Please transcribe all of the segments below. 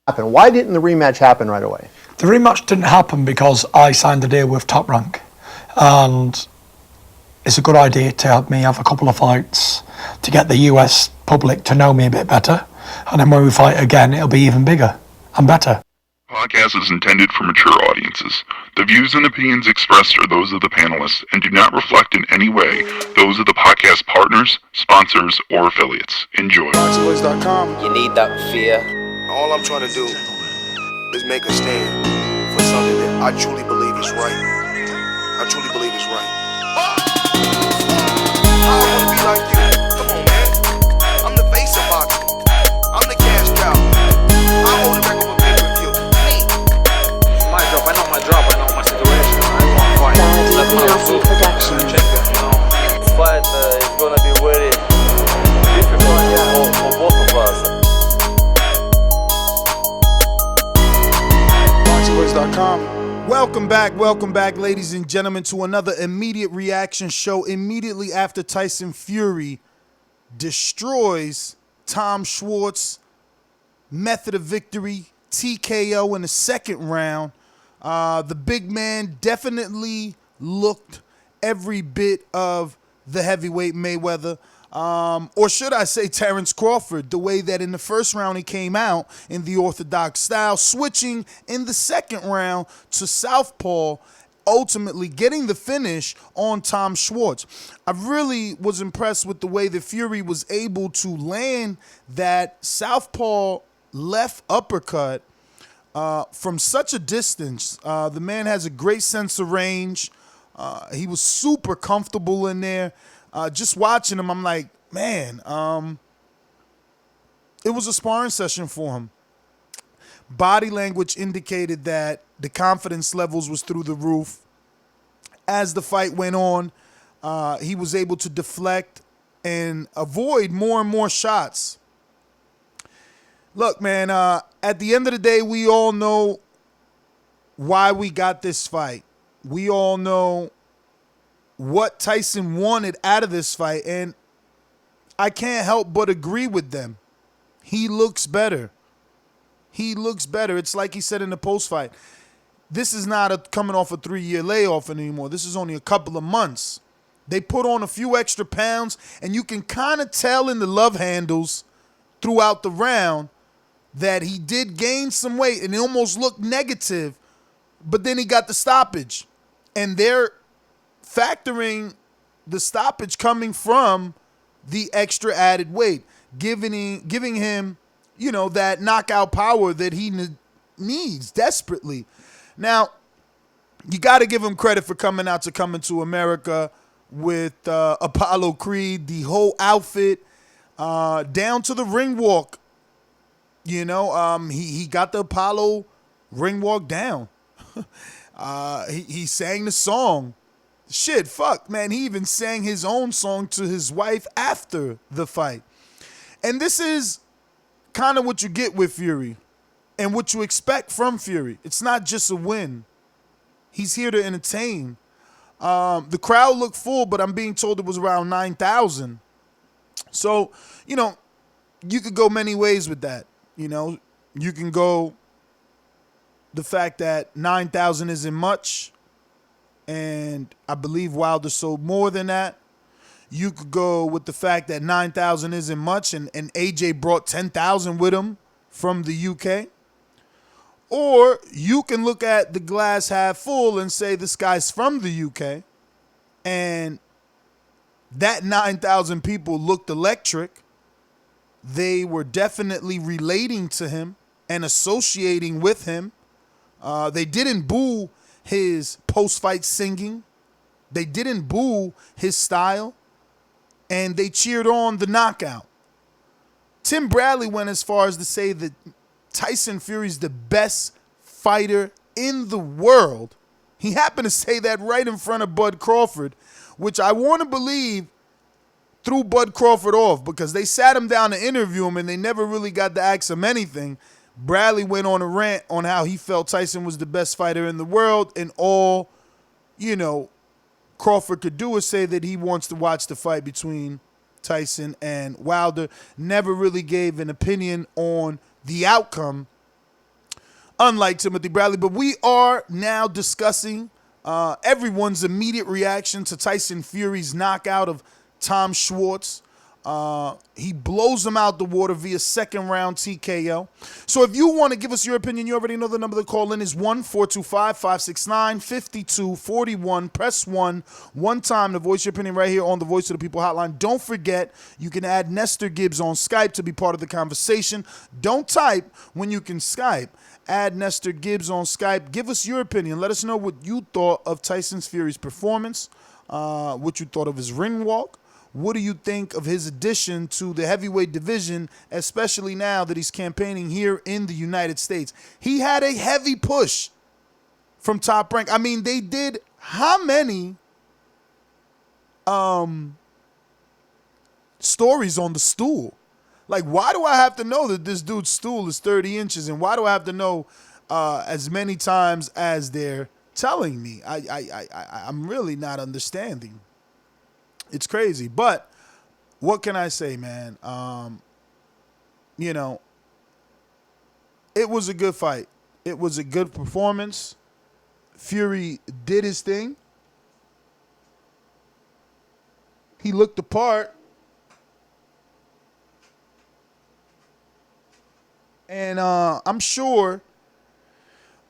happen? Why didn't the rematch happen right away? The rematch didn't happen because I signed the deal with Top Rank, and it's a good idea to have me have a couple of fights to get the US public to know me a bit better, and then when we fight again, it'll be even bigger and better. Podcast is intended for mature audiences. The views and opinions expressed are those of the panelists and do not reflect in any way those of the podcast partners, sponsors, or affiliates. Enjoy. Boxingvoice.com. You need that fear. All I'm trying to do is make a stand for something that I truly believe is right. I truly believe is right. I want to be like you. Come on, man. I'm the face of boxing. I'm the cash cow. I hold a record for pay-per-view. Me. My job. I know my job. I know my situation. I want to fight. That's what I'm doing. Production. Champion, you know. This fight is gonna be very difficult for both of us. Boxingvoice.com. Welcome back, ladies and gentlemen, to another immediate reaction show immediately after Tyson Fury destroys Tom Schwarz. Method of victory, TKO in the second round. The big man definitely looked every bit of the heavyweight Mayweather. Or should I say Terrence Crawford, the way that in the first round he came out in the orthodox style, switching in the second round to southpaw, ultimately getting the finish on Tom Schwarz. I really was impressed with the way that Fury was able to land that southpaw left uppercut from such a distance. The man has a great sense of range. He was super comfortable in there. Just watching him, I'm like, man, it was a sparring session for him. Body language indicated that the confidence levels was through the roof. As the fight went on, he was able to deflect and avoid more and more shots. Look, man, at the end of the day, we all know why we got this fight. We all know what Tyson wanted out of this fight, and I can't help but agree with them. He looks better. He looks better. It's like he said in the post-fight. This is not coming off a 3-year layoff anymore. This is only a couple of months. They put on a few extra pounds, and you can kind of tell in the love handles throughout the round that he did gain some weight, and it almost looked negative, but then he got the stoppage. And they're factoring the stoppage coming from the extra added weight, giving him, you know, that knockout power that he needs desperately. Now, you got to give him credit for coming to America with Apollo Creed, the whole outfit, down to the ring walk. You know, he got the Apollo ring walk down. He sang the song. Shit, fuck, man. He even sang his own song to his wife after the fight. And this is kind of what you get with Fury and what you expect from Fury. It's not just a win. He's here to entertain. The crowd looked full, but I'm being told it was around 9,000. So, you know, you could go many ways with that. You know, you can go the fact that 9,000 isn't much, and I believe Wilder sold more than that. You could go with the fact that 9,000 isn't much, and AJ brought 10,000 with him from the UK. Or you can look at the glass half full and say this guy's from the UK, and that 9,000 people looked electric. They were definitely relating to him and associating with him. They didn't boo his post-fight singing. They didn't boo his style. And they cheered on the knockout. Tim Bradley went as far as to say that Tyson Fury's the best fighter in the world. He happened to say that right in front of Bud Crawford, which I want to believe threw Bud Crawford off because they sat him down to interview him and they never really got to ask him anything. Bradley went on a rant on how he felt Tyson was the best fighter in the world, and all, you know, Crawford could do is say that he wants to watch the fight between Tyson and Wilder. Never really gave an opinion on the outcome unlike Timothy Bradley. But we are now discussing everyone's immediate reaction to Tyson Fury's knockout of Tom Schwarz. He blows him out the water via second round TKO. So if you want to give us your opinion, you already know the number to call in is 1-425-569-5241. Press 1 time to voice your opinion right here on the Voice of the People hotline. Don't forget, you can add Nestor Gibbs on Skype to be part of the conversation. Don't type when you can Skype. Add Nestor Gibbs on Skype. Give us your opinion. Let us know what you thought of Tyson Fury's performance, what you thought of his ring walk. What do you think of his addition to the heavyweight division, especially now that he's campaigning here in the United States? He had a heavy push from Top Rank. I mean, they did how many stories on the stool? Like, why do I have to know that this dude's stool is 30 inches? And why do I have to know as many times as they're telling me? I'm really not understanding. It's crazy. But what can I say, man? It was a good fight. It was a good performance. Fury did his thing. He looked the part. And I'm sure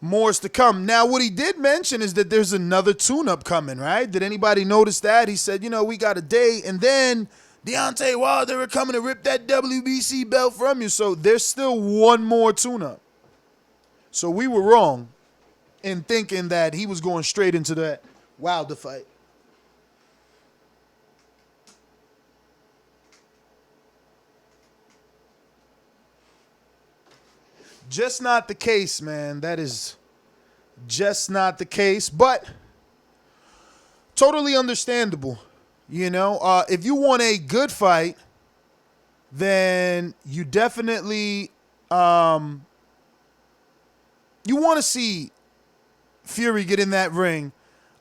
more is to come. Now, what he did mention is that there's another tune-up coming, right? Did anybody notice that? He said, we got a date, and then Deontay Wilder are coming to rip that WBC belt from you. So there's still one more tune-up. So we were wrong in thinking that he was going straight into that Wilder fight. Just not the case, man. That is just not the case, but totally understandable. If you want a good fight, then you definitely you want to see Fury get in that ring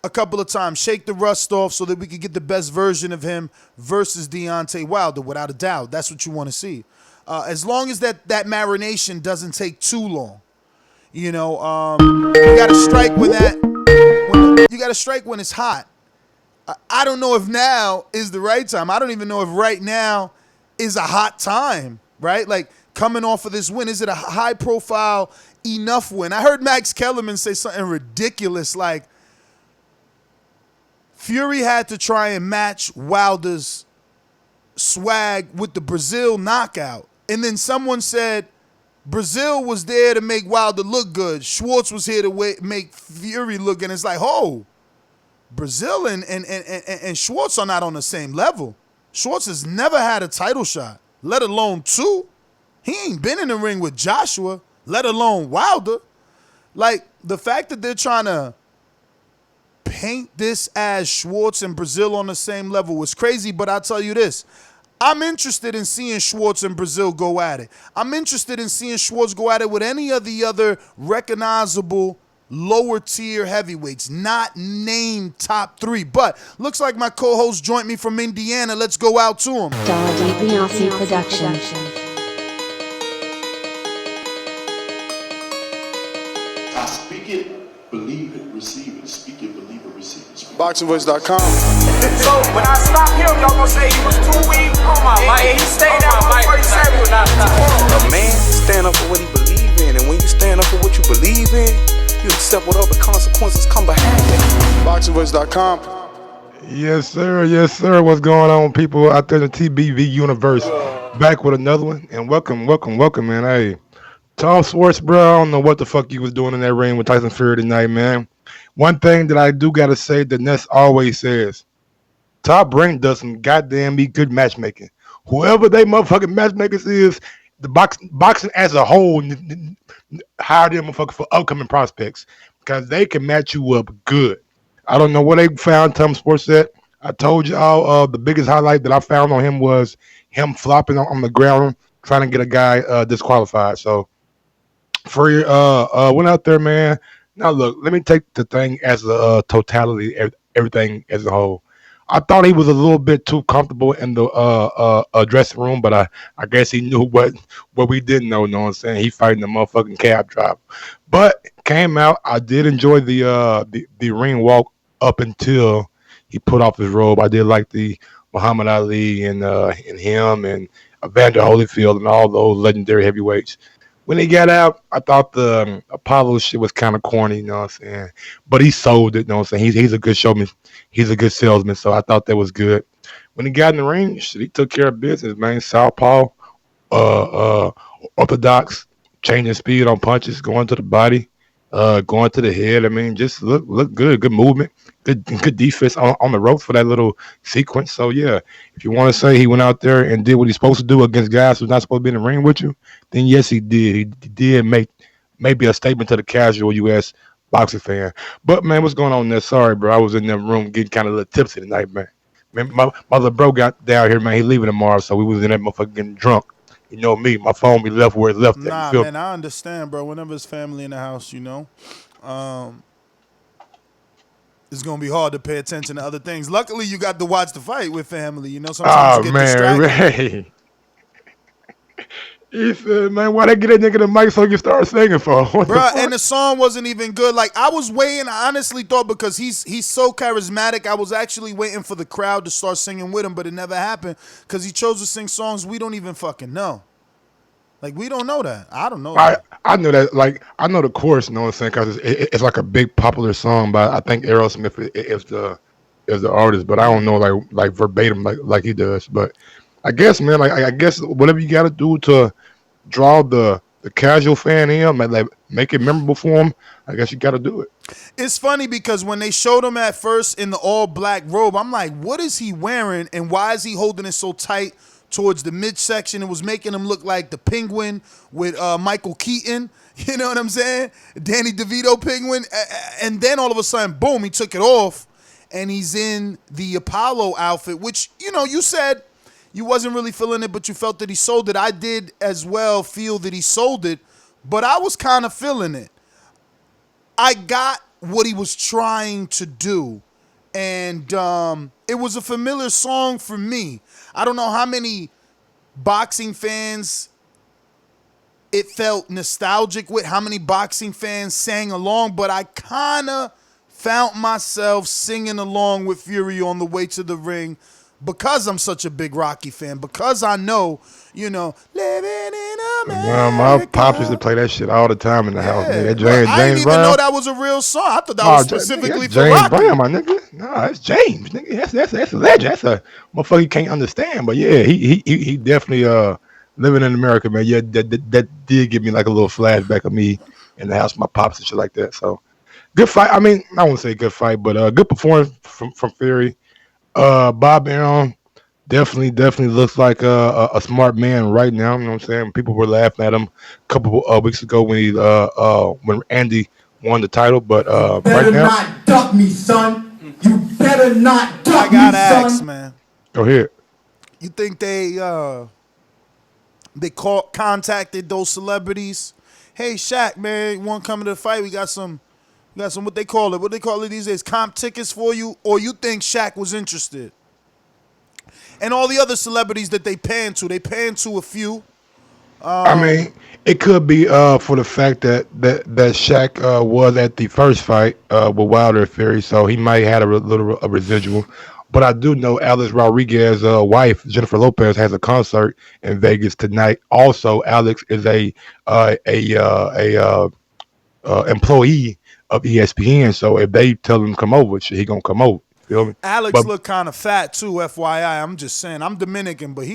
a couple of times, shake the rust off so that we could get the best version of him versus Deontay Wilder, without a doubt. That's what you want to see. As long as that marination doesn't take too long, you got to strike when it's hot. I don't know if now is the right time. I don't even know if right now is a hot time, right? Like, coming off of this win, is it a high profile enough win? I heard Max Kellerman say something ridiculous like Fury had to try and match Wilder's swag with the Brazil knockout. And then someone said Brazil was there to make Wilder look good. Schwartz was here to make Fury look good. And it's like, Brazil and Schwartz are not on the same level. Schwartz has never had a title shot, let alone two. He ain't been in the ring with Joshua, let alone Wilder. Like, the fact that they're trying to paint this as Schwartz and Brazil on the same level was crazy, but I'll tell you this. I'm interested in seeing Schwartz and Brazil go at it. I'm interested in seeing Schwartz go at it with any of the other recognizable lower tier heavyweights, not named top 3. But looks like my co-host joined me from Indiana. Let's go out to him. DBLC Production. I speak it, believe it, receive it. Speak it, believe it, receive it. Boxingvoice.com. So when I stop him, y'all gonna say he was too weak. Oh my mic. He stayed out for 37. A man stand up for what he believe in, and when you stand up for what you believe in, you accept whatever consequences come behind it. Boxingvoice.com. Yes, sir. Yes, sir. What's going on, people out there in the TBV universe? Back with another one, and welcome, man. Hey, Tom Schwarz, bro. I don't know what the fuck you was doing in that ring with Tyson Fury tonight, man. One thing that I do gotta say that Ness always says, Top Rank does some goddamn good matchmaking. Whoever they motherfucking matchmakers is, the boxing as a whole hire them motherfucker for upcoming prospects because they can match you up good. I don't know where they found Tom Schwarz at. I told y'all the biggest highlight that I found on him was him flopping on the ground trying to get a guy disqualified. So Fury went out there, man. Now look, let me take the thing as a totality, everything as a whole. I thought he was a little bit too comfortable in the dressing room, but I guess he knew what we didn't know. Know what I'm saying? He fighting the motherfucking cab driver, but came out. I did enjoy the ring walk up until he put off his robe. I did like the Muhammad Ali and him and Evander Holyfield and all those legendary heavyweights. When he got out, I thought the Apollo shit was kind of corny, you know what I'm saying? But he sold it, you know what I'm saying? He's a good showman. He's a good salesman, so I thought that was good. When he got in the ring, shit, he took care of business, man. Southpaw, orthodox, changing speed on punches, going to the body, going to the head. I mean, just look good, good movement, good defense on the ropes for that little sequence. So yeah, if you want to say he went out there and did what he's supposed to do against guys who's not supposed to be in the ring with you, then yes, he did. He did make maybe a statement to the casual U.S. boxing fan. But man, what's going on there? Sorry, bro, I was in that room getting kind of a little tipsy tonight, man. Man, my little bro got down here, man. He leaving tomorrow, so we was in that motherfucker getting drunk. You know me, my phone be left where it left at. Nah, You feel man, I understand, bro. Whenever it's family in the house, it's gonna be hard to pay attention to other things. Luckily, you got to watch the fight with family. Sometimes you get man, distracted. Ray. He said, man, why they get that nigga the mic so you start singing for? What the Bruh, fuck? and the song wasn't even good. Like, I was waiting. I honestly thought because he's so charismatic, I was actually waiting for the crowd to start singing with him, but it never happened because he chose to sing songs we don't even fucking know. Like, we don't know that. I don't know that. I know that, like, I know the chorus, you know what I'm saying, because it's like a big popular song, but I think Aerosmith is the artist, but I don't know like verbatim like he does. But I guess, man, like I guess whatever you got to do to draw the casual fan in, like make it memorable for him, I guess you got to do it. It's funny because when they showed him at first in the all-black robe, I'm like, what is he wearing and why is he holding it so tight towards the midsection? It was making him look like the Penguin with Michael Keaton. You know what I'm saying? Danny DeVito Penguin. And then all of a sudden, boom, he took it off and he's in the Apollo outfit, which, you said you wasn't really feeling it, but you felt that he sold it. I did as well feel that he sold it, but I was kind of feeling it. I got what he was trying to do, and it was a familiar song for me. I don't know how many boxing fans it felt nostalgic with, how many boxing fans sang along, but I kind of found myself singing along with Fury on the way to the ring because I'm such a big Rocky fan, because I know, living in America. My pops used to play that shit all the time in the house. Man. That I didn't James even Brown. know that was a real song. I thought that was specifically for James Rocky. Brown, my nigga. No, that's James, nigga. That's a legend. That's a motherfucker you can't understand. But yeah, he definitely living in America, man. Yeah, that did give me like a little flashback of me in the house with my pops and shit like that. So good fight. I mean, I won't say good fight, but good performance from Fury. Bob Arum definitely looks like a smart man right now. You know what I'm saying? People were laughing at him a couple weeks ago when Andy won the title, but better right now, not duck me, son. You better not duck I gotta me, son. ask, man. go ahead. You think they contacted those celebrities? Hey, Shaq, man, you want to come to the fight? We got some what they call it these days, comp tickets for you, or you think Shaq was interested? And all the other celebrities that they panned to a few. I mean, it could be for the fact that Shaq was at the first fight with Wilder and Fury, so he might have a residual. But I do know Alex Rodriguez's wife, Jennifer Lopez, has a concert in Vegas tonight. Also, Alex is a employee of ESPN, so if they tell him to come over, shit, he gonna come over. Feel me? Alex looked kind of fat too, FYI. I'm just saying, I'm Dominican, but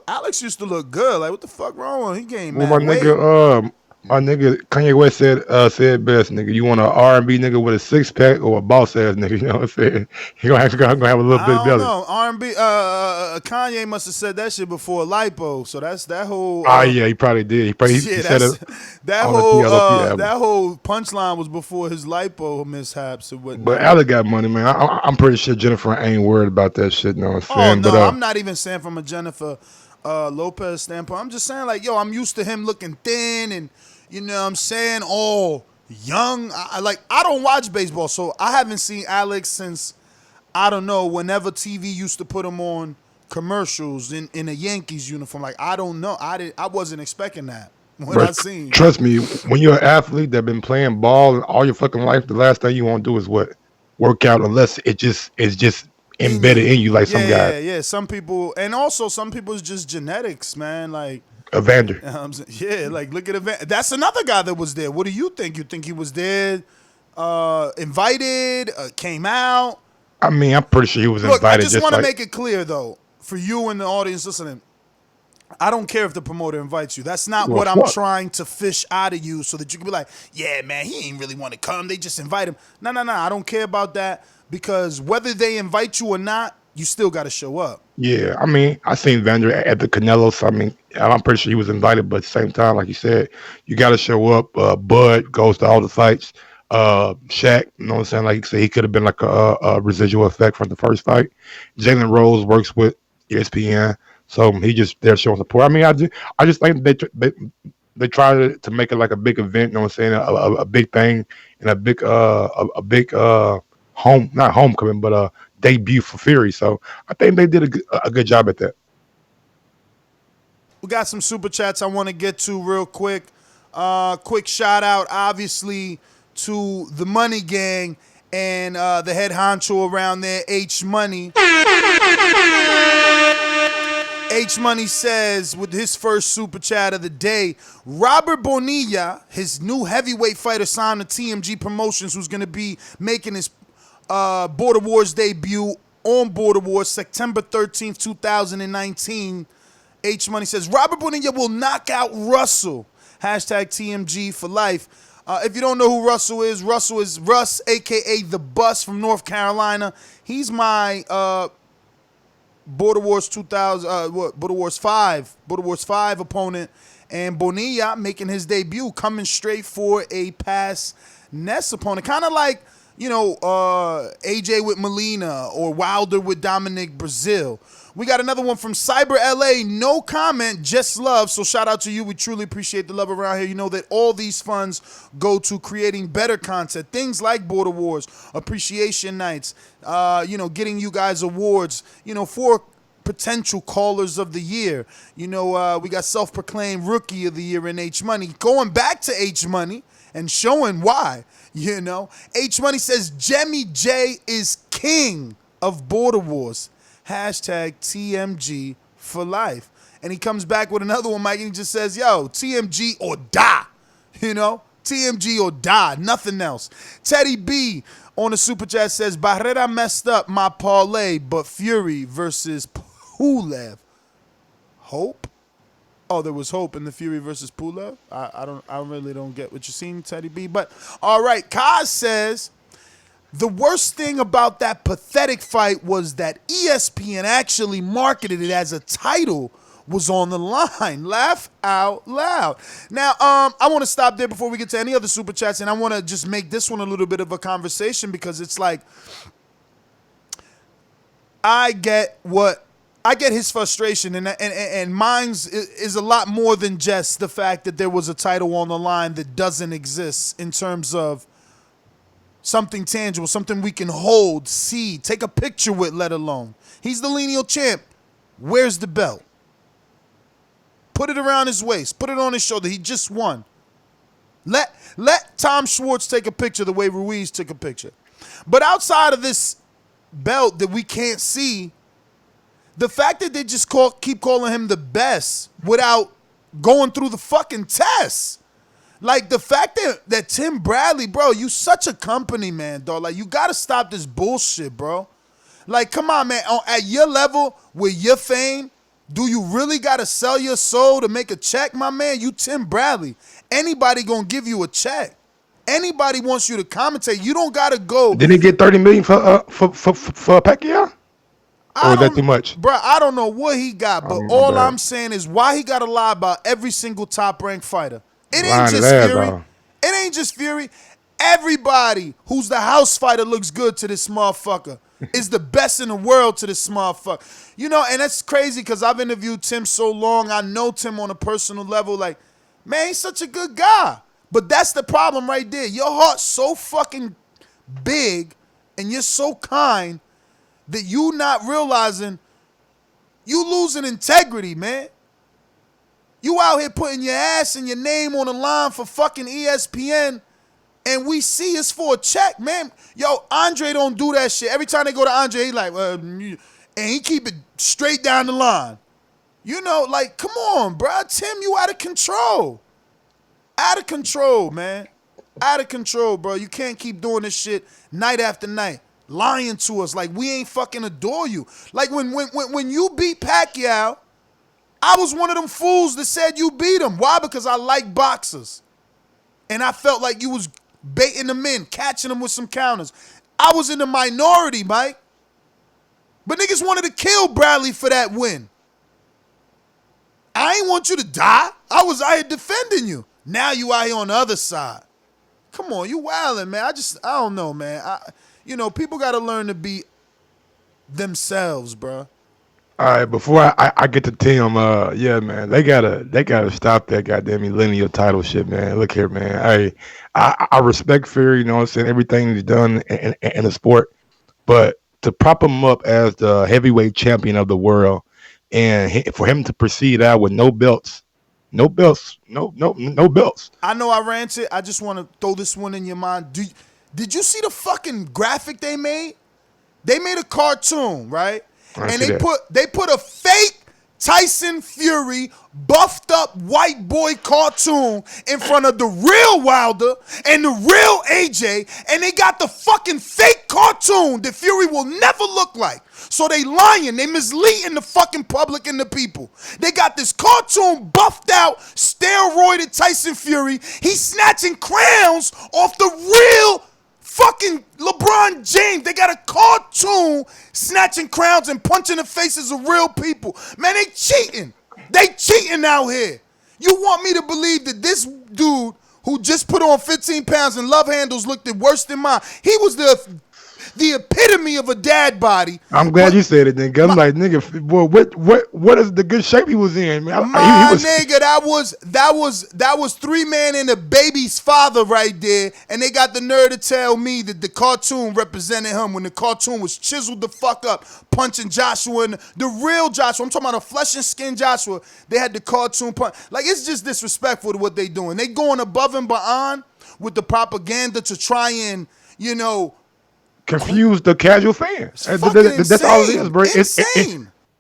Alex used to look good. Like, what the fuck wrong with him? He gained mad weight. My nigga Kanye West said best, nigga. You want an R&B nigga with a six pack or a boss ass nigga? You know what I'm saying? He gonna have a little bit of I belly. don't know. R&B. Kanye must have said that shit before lipo. So that's that whole. Yeah, he probably did. He said it. That on whole the TLOP album. that whole punchline was before his lipo mishaps and whatnot. But Alex got money, man. I'm pretty sure Jennifer ain't worried about that shit. You know what I'm Oh saying? no, But, I'm not even saying from a Jennifer Lopez standpoint. I'm just saying, like, yo, I'm used to him looking thin and, you know what I'm saying, all young. I don't watch baseball, so I haven't seen Alex since I don't know, whenever TV used to put him on commercials in a Yankees uniform, like, I don't know. I wasn't expecting that when Bro, I seen. trust me, when you're an athlete that been playing ball all your fucking life, the last thing you want to do is what? Work out, unless it's just embedded in you like some guys. Yeah. Some people, and also some people is just genetics, man. Like, Evander. yeah, like look at Evander. That's another guy that was there. What do you think? You think he was there, invited, came out? I mean, I'm pretty sure he was Look, invited. I just want to like, make it clear though, for you and the audience listening. I don't care if the promoter invites you. That's not what I'm trying to fish out of you so that you can be like, yeah, man, he ain't really want to come. They just invite him. No. I don't care about that because whether they invite you or not, you still got to show up. Yeah, I mean, I seen Vander at the Canelo, so I mean, I'm pretty sure he was invited, but at the same time, like you said, you got to show up. Bud goes to all the fights. Shaq, you know what I'm saying? Like you said, he could have been like a residual effect from the first fight. Jalen Rose works with ESPN, so he just there showing support. I mean, I just think they try to make it like a big event, you know what I'm saying? A big thing and a big home, not homecoming, but debut for Fury. So I think they did a good job at that. We got some super chats I want to get to real quick. Quick shout out, obviously, to the Money Gang and the head honcho around there, H Money. H Money says, with his first super chat of the day, Robert Bonilla, his new heavyweight fighter signed to TMG Promotions, who's going to be making his Border Wars debut on Border Wars September 13th, 2019. H Money says, Robert Bonilla will knock out Russell. Hashtag TMG for life. If you don't know who Russell is Russ, a.k.a. The Bus from North Carolina. He's my Border Wars 5 opponent. And Bonilla making his debut, coming straight for a past Ness opponent. Kind of like, you know, AJ with Molina or Wilder with Dominic Brazil. We got another one from Cyber LA. No comment, just love. So shout out to you. We truly appreciate the love around here. You know that all these funds go to creating better content. Things like Border Wars, appreciation nights, you know, getting you guys awards, you know, for potential callers of the year. You know, we got self-proclaimed Rookie of the Year in H Money. Going back to H Money and showing why, you know. H Money says Jemmy J is king of Border Wars. Hashtag TMG for life. And he comes back with another one, Mike, and he just says, yo, TMG or die. You know, TMG or die, nothing else. Teddy B on the super chat says, Barrera messed up my parlay, but Fury versus Pulev. Hope? Oh, there was hope in the Fury versus Pulev? I really don't get what you're seeing, Teddy B. But all right, Kaz says, the worst thing about that pathetic fight was that ESPN actually marketed it as a title was on the line. Laugh out loud. Now, I want to stop there before we get to any other super chats, and I want to just make this one a little bit of a conversation because it's like, I get his frustration, and mine's is a lot more than just the fact that there was a title on the line that doesn't exist in terms of something tangible, something we can hold, see, take a picture with, let alone. He's the lineal champ. Where's the belt? Put it around his waist. Put it on his shoulder. He just won. Let Tom Schwartz take a picture the way Ruiz took a picture. But outside of this belt that we can't see, the fact that they just keep calling him the best without going through the fucking tests. Like, the fact that Tim Bradley, bro, you such a company, man, dog. Like, you got to stop this bullshit, bro. Like, come on, man. At your level, with your fame, do you really got to sell your soul to make a check, my man? You Tim Bradley. Anybody going to give you a check. Anybody wants you to commentate. You don't got to go. Didn't he get $30 million for Pacquiao? Or is that too much? Bro, I don't know what he got, but all I'm saying is why he got to lie about every single top-ranked fighter. It ain't just Fury. It ain't just Fury. Everybody who's the house fighter looks good to this motherfucker. Is the best in the world to this motherfucker. You know, and that's crazy because I've interviewed Tim so long. I know Tim on a personal level. Like, man, he's such a good guy. But that's the problem right there. Your heart's so fucking big and you're so kind that you not realizing you losing integrity, man. You out here putting your ass and your name on the line for fucking ESPN, and we see it's for a check, man. Yo, Andre don't do that shit. Every time they go to Andre, he like, and he keep it straight down the line. You know, like, come on, bro. Tim, you out of control. Out of control, man. Out of control, bro. You can't keep doing this shit night after night, lying to us like we ain't fucking adore you. Like when you beat Pacquiao, I was one of them fools that said you beat him. Why? Because I like boxers. And I felt like you was baiting them in, catching them with some counters. I was in the minority, Mike. But niggas wanted to kill Bradley for that win. I ain't want you to die. I was out here defending you. Now you out here on the other side. Come on, you wildin', man. I don't know, man. People got to learn to be themselves, bro. All right, before I get to Tim, yeah, man, they gotta stop that goddamn millennial title shit, man. Look here, man. I respect Fury, you know what I'm saying, everything he's done in the sport, but to prop him up as the heavyweight champion of the world, and for him to proceed out with no belts. I know I ranted. I just want to throw this one in your mind. Did you see the fucking graphic they made? They made a cartoon, right? And they put a fake Tyson Fury buffed up white boy cartoon in front of the real Wilder and the real AJ, and they got the fucking fake cartoon that Fury will never look like. So they lying, they misleading the fucking public and the people. They got this cartoon buffed out, steroided Tyson Fury. He's snatching crowns off the real fucking LeBron James. They got a cartoon snatching crowns and punching the faces of real people. Man, they cheating. They cheating out here. You want me to believe that this dude who just put on 15 pounds and love handles looked worse than mine? He was the epitome of a dad body. I'm glad you said it, nigga. I'm like, nigga, boy, what is the good shape he was in, man? Nigga, that was 3 man and a baby's father right there, and they got the nerve to tell me that the cartoon represented him when the cartoon was chiseled the fuck up, punching Joshua and the real Joshua. I'm talking about a flesh and skin Joshua. They had the cartoon punch. Like, it's just disrespectful to what they doing. They going above and beyond with the propaganda to try and, confuse the casual fans. That's all it is, bro.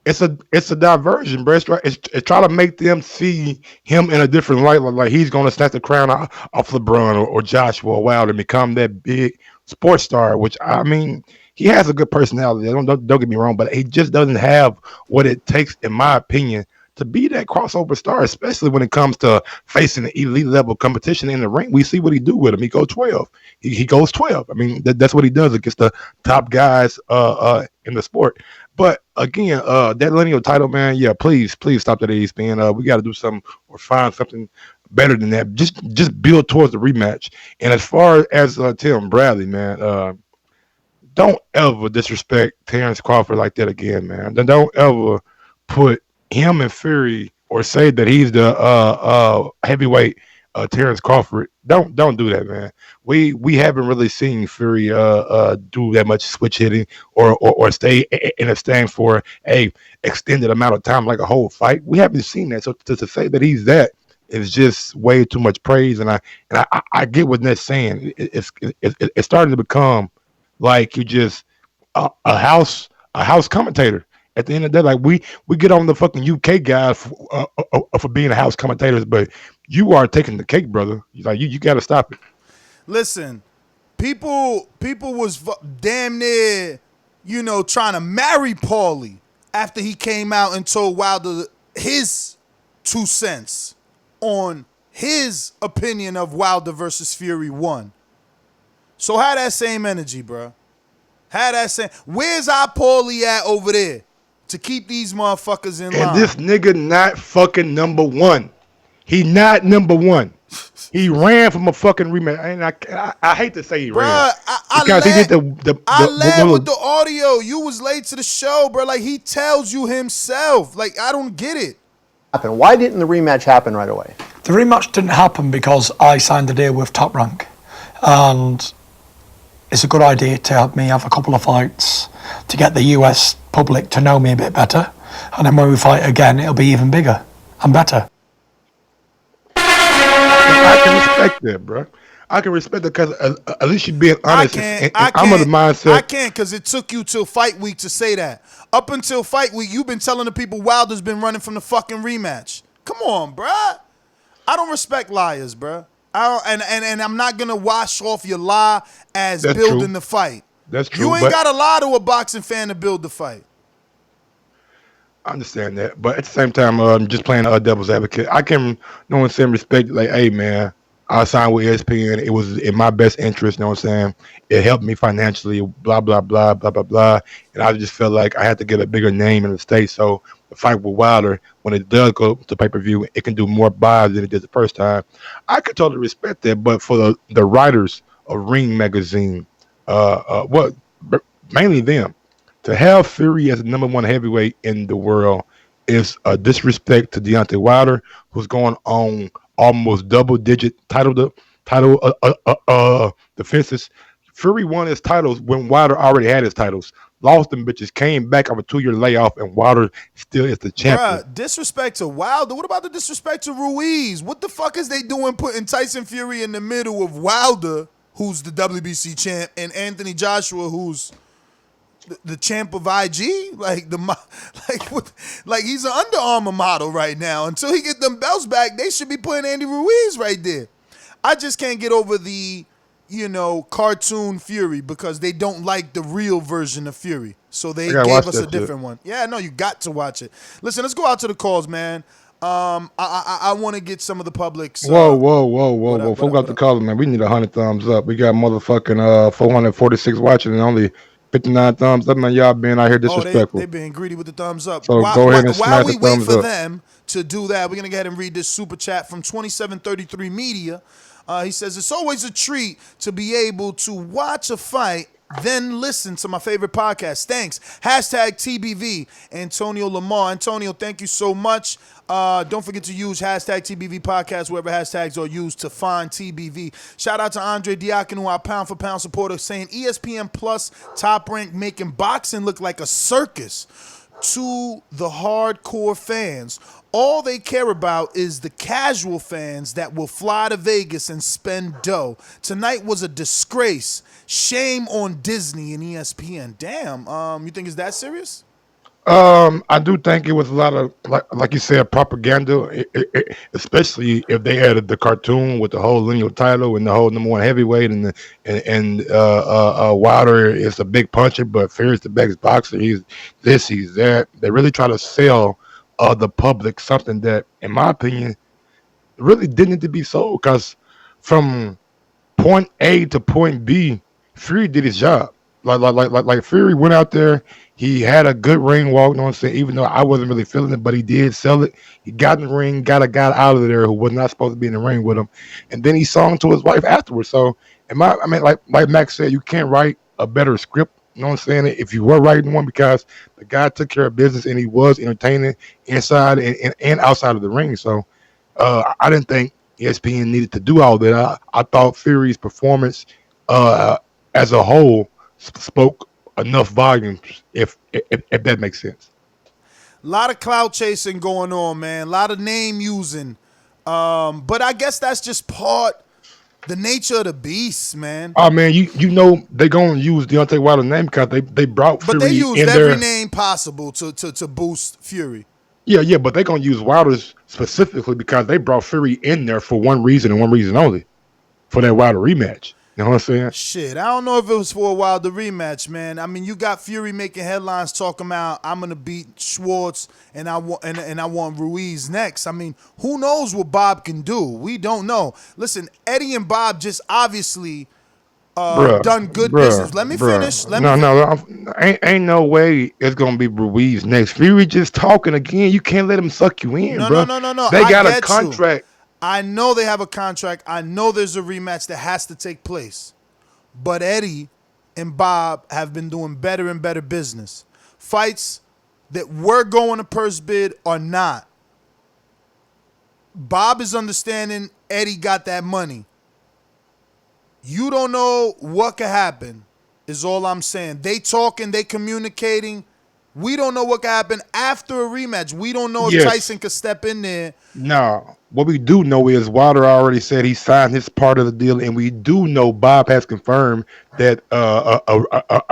It's a diversion, bro. It's try to make them see him in a different light, like he's gonna snatch the crown off LeBron or Joshua Wilder and become that big sports star. Which, I mean, he has a good personality. Don't get me wrong, but he just doesn't have what it takes, in my opinion, to be that crossover star, especially when it comes to facing the elite level competition in the ring. We see what he do with him. He goes 12. He goes 12. I mean, that's what he does against the top guys in the sport. But again, that lineal title, man, yeah, please stop that ESPN. We got to do something or find something better than that. Just build towards the rematch. And as far as Tim Bradley, man, don't ever disrespect Terrence Crawford like that again, man. Don't ever put him and Fury or say that he's the heavyweight Terrence Crawford. Don't do that, man. We haven't really seen Fury do that much switch hitting or stay in a stand for a extended amount of time, like a whole fight. We haven't seen that. So to say that he's that is just way too much praise. And I get what Ned's saying. It's starting to become like you just a house commentator. At the end of the day, like we get on the fucking UK guys for being a house commentators, but you are taking the cake, brother. Like you got to stop it. Listen, people was damn near, trying to marry Paulie after he came out and told Wilder his 2 cents on his opinion of Wilder versus Fury 1. So have that same energy, bro. Have that same. Where's our Paulie at over there to keep these motherfuckers in line? And this nigga not fucking number 1. He not number 1. He ran from a fucking rematch. And I hate to say he ran. Because he did I led with the audio. You was late to the show, bro. Like, he tells you himself. Like, I don't get it. Why didn't the rematch happen right away? The rematch didn't happen because I signed a deal with Top Rank. And it's a good idea to have me have a couple of fights to get the US public to know me a bit better. And then when we fight again, it'll be even bigger and better. I can respect that, bro. I can respect that because at least you're being honest. I'm of the mindset. I can't because it took you till fight week to say that. Up until fight week, you've been telling the people Wilder's been running from the fucking rematch. Come on, bruh. I don't respect liars, bruh. And I'm not gonna wash off your lie as That's building true. the fight. That's true. You ain't gotta lie to a boxing fan to build the fight. I understand that, but at the same time, just playing devil's advocate, I can know and send respect. Like, hey, man, I signed with ESPN. It was in my best interest. You know what I'm saying? It helped me financially. Blah blah blah blah blah blah. And I just felt like I had to get a bigger name in the States. So the fight with Wilder, when it does go to pay-per-view, it can do more buys than it did the first time. I could totally respect that, but for the writers of Ring Magazine, mainly them. To have Fury as the #1 heavyweight in the world is a disrespect to Deontay Wilder, who's going on almost double-digit title defenses. Fury won his titles when Wilder already had his titles. Lost them bitches, came back after a 2-year layoff, and Wilder still is the champion. Bruh, disrespect to Wilder. What about the disrespect to Ruiz? What the fuck is they doing putting Tyson Fury in the middle of Wilder, who's the WBC champ, and Anthony Joshua, who's the champ of IG? Like he's an Under Armour model right now. Until he get them belts back, they should be putting Andy Ruiz right there. I just can't get over the, cartoon Fury because they don't like the real version of Fury. So they gave us a different one. Yeah, no, you got to watch it. Listen, let's go out to the calls, man. I want to get some of the public's. Whoa. Before we got the calls, man, we need 100 thumbs up. We got motherfucking 446 watching and only 59 thumbs up, man. Y'all being out here disrespectful. They being greedy with the thumbs up. So go ahead and smash the thumbs up. While we wait for them to do that, we're going to go ahead and read this super chat from 2733 Media. He says, it's always a treat to be able to watch a fight, then listen to my favorite podcast. Thanks. Hashtag TBV, Antonio Lamar. Antonio, thank you so much. Don't forget to use hashtag TBV podcast wherever hashtags are used to find TBV. Shout out to Andre Diakonu, our pound-for-pound supporter, saying ESPN Plus Top Rank making boxing look like a circus to the hardcore fans. All they care about is the casual fans that will fly to Vegas and spend dough. Tonight was a disgrace. Shame on Disney and ESPN. Damn, you think it's that serious? I do think it was a lot of, like you said, propaganda, especially if they added the cartoon with the whole lineal title and the whole #1 heavyweight and Wilder is a big puncher, but Fury's the best boxer. He's this, he's that. They really try to sell the public something that, in my opinion, really didn't need to be sold. Because from point A to point B, Fury did his job. Like Fury went out there. He had a good ring walk, you know what I'm saying? Even though I wasn't really feeling it, but he did sell it. He got in the ring, got a guy out of there who was not supposed to be in the ring with him, and then he sung to his wife afterwards. So, like Max said, you can't write a better script. You know what I'm saying? If you were writing one, because the guy took care of business and he was entertaining inside and outside of the ring. So, I didn't think ESPN needed to do all that. I thought Fury's performance, as a whole, spoke enough volumes, if that makes sense. A lot of clout chasing going on, man. A lot of name using. But I guess that's just the nature of the beast, man. Oh man, you know they gonna use Deontay Wilder's name because they brought Fury in there. But they used every name possible to boost Fury. Yeah, but they gonna use Wilder's specifically because they brought Fury in there for one reason and one reason only, for that Wilder rematch. You know what I'm saying? Shit, I don't know if it was for a Wilder rematch, man. I mean, you got Fury making headlines talking about I'm gonna beat Schwartz and I want Ruiz next. I mean, who knows what Bob can do? We don't know. Listen, Eddie and Bob just obviously done good business. Let me finish. Ain't no way it's gonna be Ruiz next. Fury just talking again. You can't let him suck you in, bro. No. They got a contract. I know they have a contract. I know there's a rematch that has to take place. But Eddie and Bob have been doing better and better business. Fights that were going to purse bid are not. Bob is understanding Eddie got that money. You don't know what could happen. is all I'm saying. They talking, they communicating. We don't know what could happen after a rematch. We don't know if Yes. Tyson could step in there. No, what we do know is Wilder already said he signed his part of the deal, and we do know Bob has confirmed that a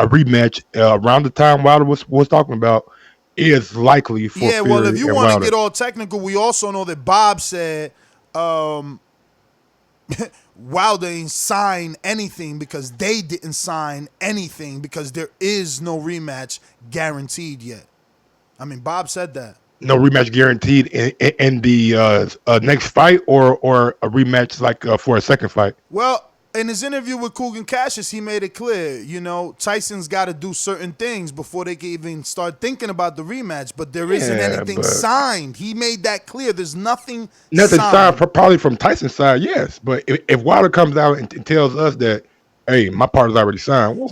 rematch around the time Wilder was talking about is likely for Yeah, well, Fury if you and want to Wilder. get all technical, we also know that Bob said Wilder ain't signed anything because they didn't sign anything because there is no rematch guaranteed yet. I mean, Bob said that. No rematch guaranteed in the next fight, or a rematch like for a second fight. Well, in his interview with Kugan Cassius, he made it clear, you know, Tyson's got to do certain things before they can even start thinking about the rematch, but there isn't anything signed. He made that clear. There's nothing signed. Probably from Tyson's side, yes. But if Wilder comes out and tells us that, hey, my part is already signed.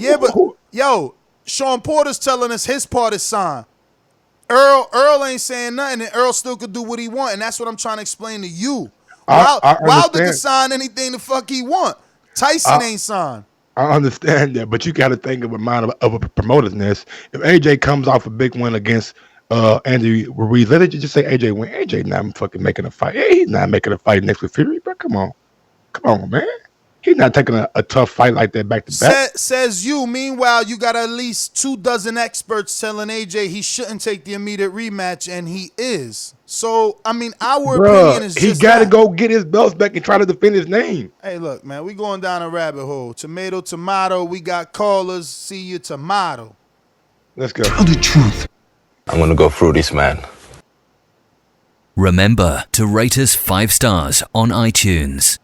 Yo, Sean Porter's telling us his part is signed. Earl ain't saying nothing, and Earl still could do what he want, and that's what I'm trying to explain to you. Wilder can sign anything the fuck he want. Tyson ain't signed. I understand that, but you got to think of a mind of a promoter's nest. If AJ comes off a big win against Andy Ruiz, let it just say AJ win. AJ not fucking making a fight. Hey, he's not making a fight next with Fury, bro. Come on, man. He's not taking a tough fight like that back to back. Says you. Meanwhile, you got at least 24 experts telling AJ he shouldn't take the immediate rematch, and he is. So, I mean, our opinion is just he got to go get his belts back and try to defend his name. Hey, look, man, we going down a rabbit hole. Tomato. We got callers. See you tomorrow. Let's go. Tell the truth. I'm going to go Fruities, man. Remember to rate us 5 stars on iTunes.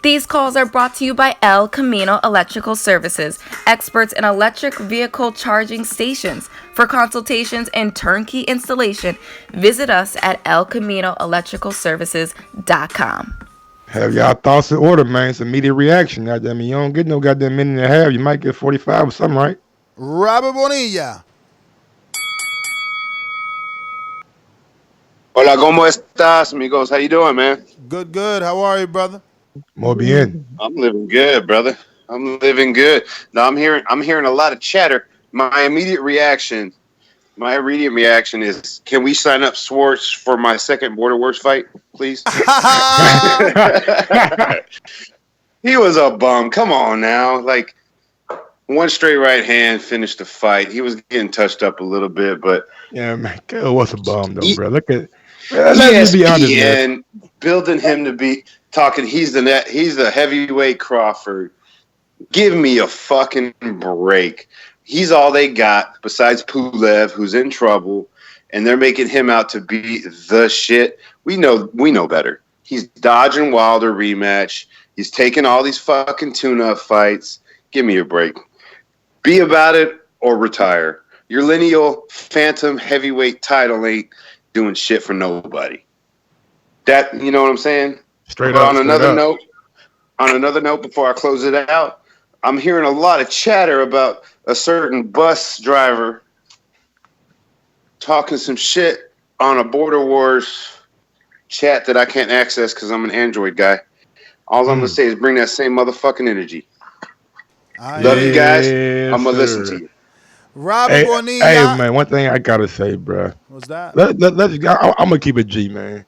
These calls are brought to you by El Camino Electrical Services, experts in electric vehicle charging stations. For consultations and turnkey installation, visit us at elcaminoelectricalservices.com. Have y'all thoughts in order, man. It's immediate reaction. Goddamn, you don't get no goddamn minute and a half. You might get 45 or something, right? Robert Bonilla. Hola, ¿cómo estás, amigos? How you doing, man? Good. How are you, brother? Muy bien. I'm living good, brother. I'm living good. Now I'm hearing a lot of chatter. My immediate reaction is, can we sign up Schwartz for my second Border Wars fight, please? He was a bum. Come on now. Like, one straight right hand finished the fight. He was getting touched up a little bit, but yeah, man, Kale was a bum though, bro. Look at let's be honest, man. Building him to be talking. He's the heavyweight Crawford. Give me a fucking break. He's all they got besides Pulev, who's in trouble, and they're making him out to be the shit. We know better. He's dodging Wilder rematch. He's taking all these fucking tune-up fights. Give me a break. Be about it or retire. Your lineal phantom heavyweight title ain't doing shit for nobody. That, you know what I'm saying? Straight but up. On another note, before I close it out, I'm hearing a lot of chatter about a certain bus driver talking some shit on a Border Wars chat that I can't access because I'm an Android guy. All I'm going to say is bring that same motherfucking energy. Love you guys. I'm going to listen to you. Robert Bonilla. Hey, man, one thing I got to say, bro. What's that? I'm going to keep it G, man.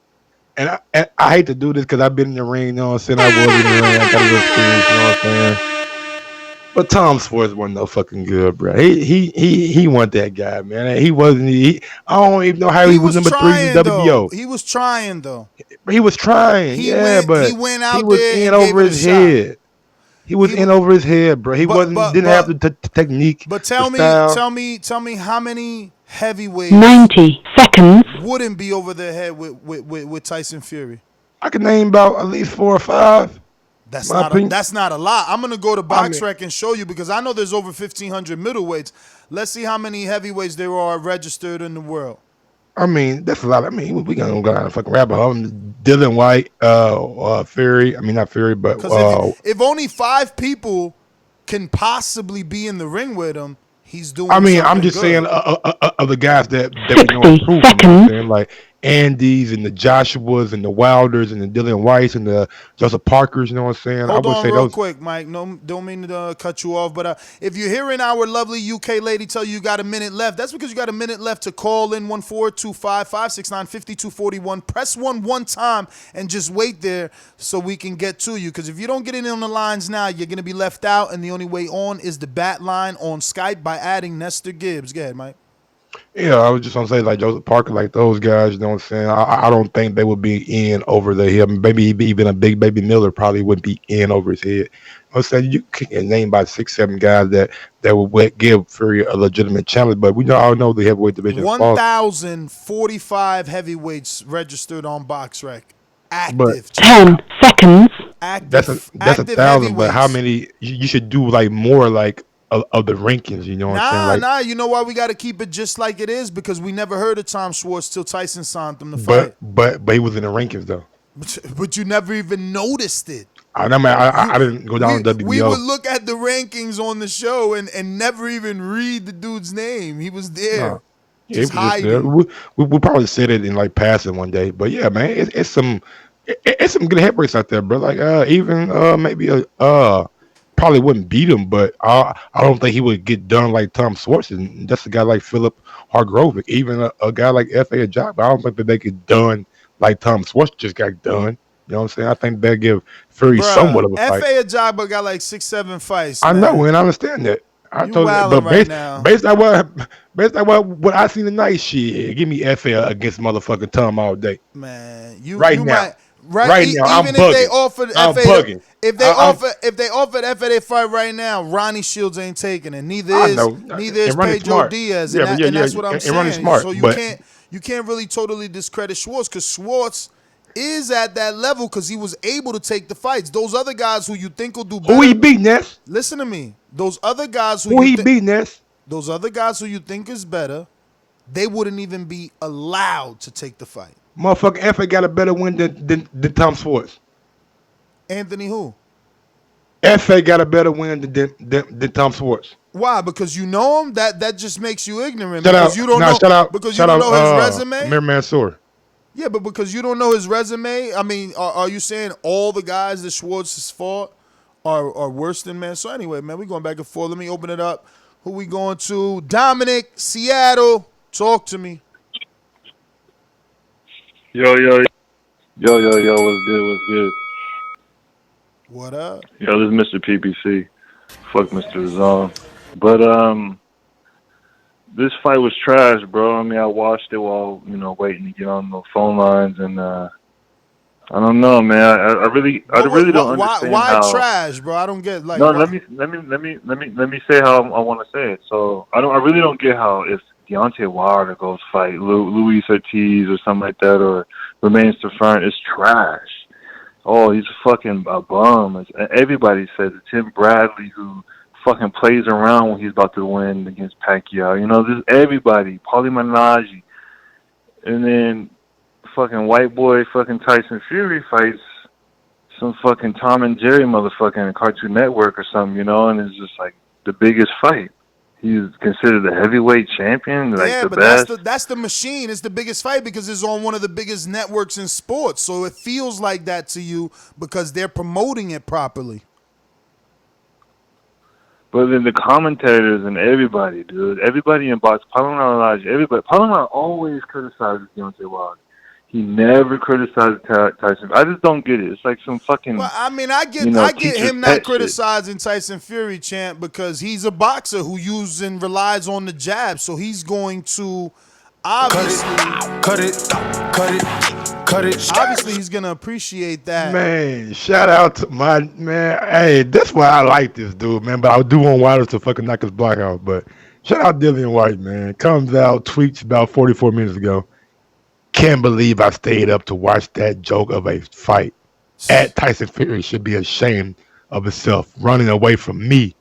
And I hate to do this because I've been in the ring, you know what I'm saying? I was in the ring. I got a little experience, you know what I'm saying? But Tom Schwarz wasn't no fucking good, bro. He wasn't that guy, man. He wasn't. I don't even know how he was number 3 in WBO. He was trying, though. He was trying, but he went out he was there in and over his head. He was in over his head, bro. He didn't have the technique. But tell me how many heavyweights 90 seconds wouldn't be over their head with Tyson Fury? I can name about at least 4 or 5. That's not a lot. I'm gonna go to BoxRec and show you because I know there's over 1,500 middleweights. Let's see how many heavyweights there are registered in the world. I mean, that's a lot. I mean, we gonna go down a fucking rabbit hole. Dillian Whyte, Fury. I mean, not Fury, but if only 5 people can possibly be in the ring with him, he's doing. I mean, I'm just saying of the guys that we know improve. You know what I'm saying? Like Andys and the Joshuas and the Wilders and the Dillian Whytes and the Joseph Parkers. You know what I'm saying? I Hold would on say real those. quick, Mike. No, don't mean to cut you off, but if you're hearing our lovely UK lady tell you got a minute left, that's because you got a minute left to call in 1-425-569-5241. Press one time and just wait there so we can get to you. Because if you don't get in on the lines now, you're going to be left out, and the only way on is the bat line on Skype by adding Nestor Gibbs. Go ahead, Mike. Yeah, I was just gonna say like Joseph Parker, like those guys. You know what I'm saying? I don't think they would be in over the head. Maybe even a big baby Miller probably wouldn't be in over his head. I'm saying you can name about 6-7 guys that would give Fury a legitimate challenge, but we all know the heavyweight division. 1,045 heavyweights registered on BoxRec. Active. 10 seconds. Active. That's 1,000, but how many? You should do like more like of the rankings. You know what I'm saying? Like, You know why we got to keep it just like it is? Because we never heard of Tom Schwarz till Tyson signed him to fight. But he was in the rankings though. But you never even noticed it. I didn't go down to WBO. We would look at the rankings on the show and never even read the dude's name. He was there. Just hiding. We'll probably said it in like passing one day. But yeah, man, it's some good heavyweights out there, bro. Like even maybe probably wouldn't beat him, but I don't think he would get done like Tom Schwarz, and that's a guy like Philip Hargrovic, even a guy like F.A. Ajagba. I don't think that they get done like Tom Schwarz just got done. You know what I'm saying? I think they'll give Fury somewhat of a fight. F.A. Ajagba got like 6-7 fights. I know, and I understand that. I told you, but based on what I seen tonight, shit, give me F.A. against motherfucking Tom all day. Man, right now, I'm even bugging. If they offered I'm F.A. bugging. If they offered F.A. fight right now, Ronnie Shields ain't taking it. Neither is Pedro Diaz, and that's what I'm saying. Smart, so you can't really totally discredit Schwartz, because Schwartz is at that level because he was able to take the fights. Those other guys who you think will do better. Who he beat, Ness? Listen to me. Those other guys who he beat, Ness? Those other guys who you think is better, they wouldn't even be allowed to take the fight. Motherfucker, F.A. got a better win than Tom Schwarz. Anthony who? F.A. got a better win than Tom Schwarz. Why? Because you know him? That just makes you ignorant. Shout because out, you don't nah, know. Shout out, because shout you don't out, know his resume. Mir Mansour. Yeah, but because you don't know his resume, I mean, are you saying all the guys that Schwartz has fought are worse than Mansour? So anyway, man, we going back and forth. Let me open it up. Who we going to? Dominic, Seattle. Talk to me. Yo, what's good? What up? Yo, this is Mr. PPC. Fuck Mr. Zone. But, this fight was trash, bro. I mean, I watched it while, waiting to get on the phone lines, and, I don't know, man. I really don't understand why how trash, bro. I don't get like. No, why? let me say how I want to say it. So I really don't get how if Deontay Wilder goes fight Luis Ortiz or something like that, or remains to front, it's trash. Oh, he's a fucking bum. Everybody says it. Tim Bradley, who fucking plays around when he's about to win against Pacquiao. This everybody. Paulie Malignaggi. And then fucking white boy fucking Tyson Fury fights some fucking Tom and Jerry motherfucking Cartoon Network or something, and it's just like the biggest fight. He's considered the heavyweight champion, like the best. That's the machine. It's the biggest fight because it's on one of the biggest networks in sports. So it feels like that to you because they're promoting it properly. But then the commentators and everybody, dude, everybody in box, everybody always criticizes Deontay Wilder. He never criticized Tyson. I just don't get it. It's like some fucking. Well, I mean, I get him not criticizing Tyson Fury, champ, because he's a boxer who uses and relies on the jab. So he's going to obviously cut it. Obviously, he's gonna appreciate that. Man, shout out to my man. Hey, that's why I like this dude, man. But I do want Wilder to fucking knock his block out. But shout out Dillian Whyte, man. Comes out, tweets about 44 minutes ago. Can't believe I stayed up to watch that joke of a fight. Tyson Fury should be ashamed of himself, running away from me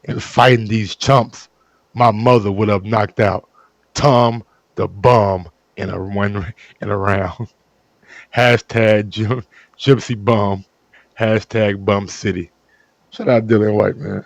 and fighting these chumps my mother would have knocked out. Tom the bum in a round. Hashtag Gypsy Bum. Hashtag Bum City. Shout out Dillian Whyte, man.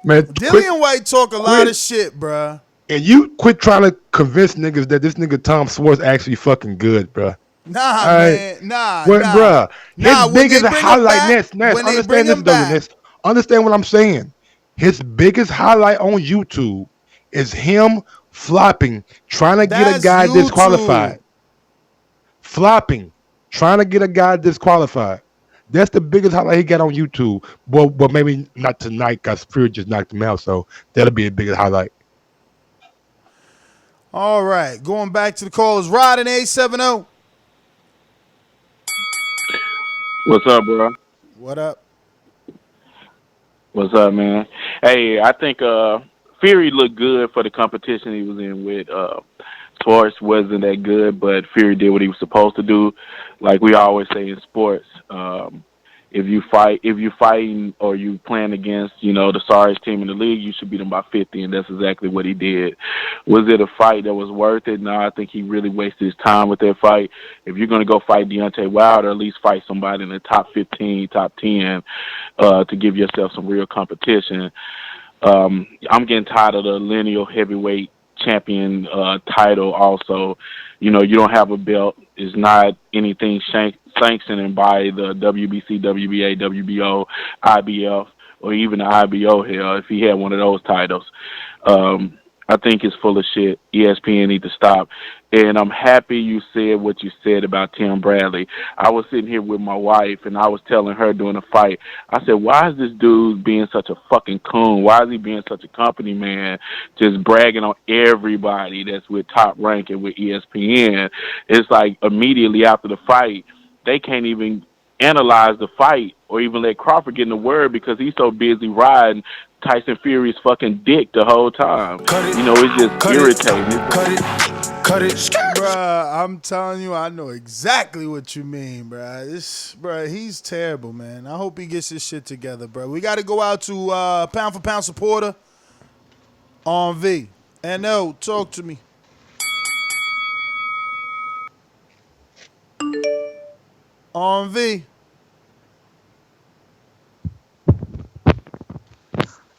Dillian Whyte talk a lot of shit, bruh. And you quit trying to convince niggas that this nigga Tom Schwarz actually fucking good, bro. Nah, man. Bruh. His When they biggest bring him highlight, back, Ness, when they bring understand this, him though, back, Ness. Understand what I'm saying. His biggest highlight on YouTube is him flopping, trying to get a that's guy YouTube. disqualified. Flopping, trying to get a guy disqualified. That's the biggest highlight he got on YouTube. Well, maybe not tonight because Fury just knocked him out, so that'll be the biggest highlight. All right, going back to the callers. Rod and 870. What's up, bro? What up? What's up, man? Hey, I think Fury looked good for the competition he was in with. Schwartz wasn't that good, but Fury did what he was supposed to do. Like we always say in sports, if you fighting or you playing against, the sorriest team in the league, you should beat them by 50, and that's exactly what he did. Was it a fight that was worth it? No, I think he really wasted his time with that fight. If you're going to go fight Deontay Wilder, at least fight somebody in the top 15, top 10 to give yourself some real competition. I'm getting tired of the lineal heavyweight champion title also. You don't have a belt. It's not anything sanctioned by the WBC, WBA, WBO, IBF, or even the IBO. Hell, if he had one of those titles, I think it's full of shit. ESPN need to stop. And I'm happy you said what you said about Tim Bradley. I was sitting here with my wife, and I was telling her during the fight, I said, why is this dude being such a fucking coon? Why is he being such a company man, just bragging on everybody that's with Top Rank and with ESPN? It's like immediately after the fight, they can't even analyze the fight or even let Crawford get in the word because he's so busy riding Tyson Fury's fucking dick the whole time. It's just irritating. Cut it. Bruh, I'm telling you, I know exactly what you mean, bruh. He's terrible, man. I hope he gets his shit together, bruh. We got to go out to pound for pound supporter on V. NO, talk to me. On V.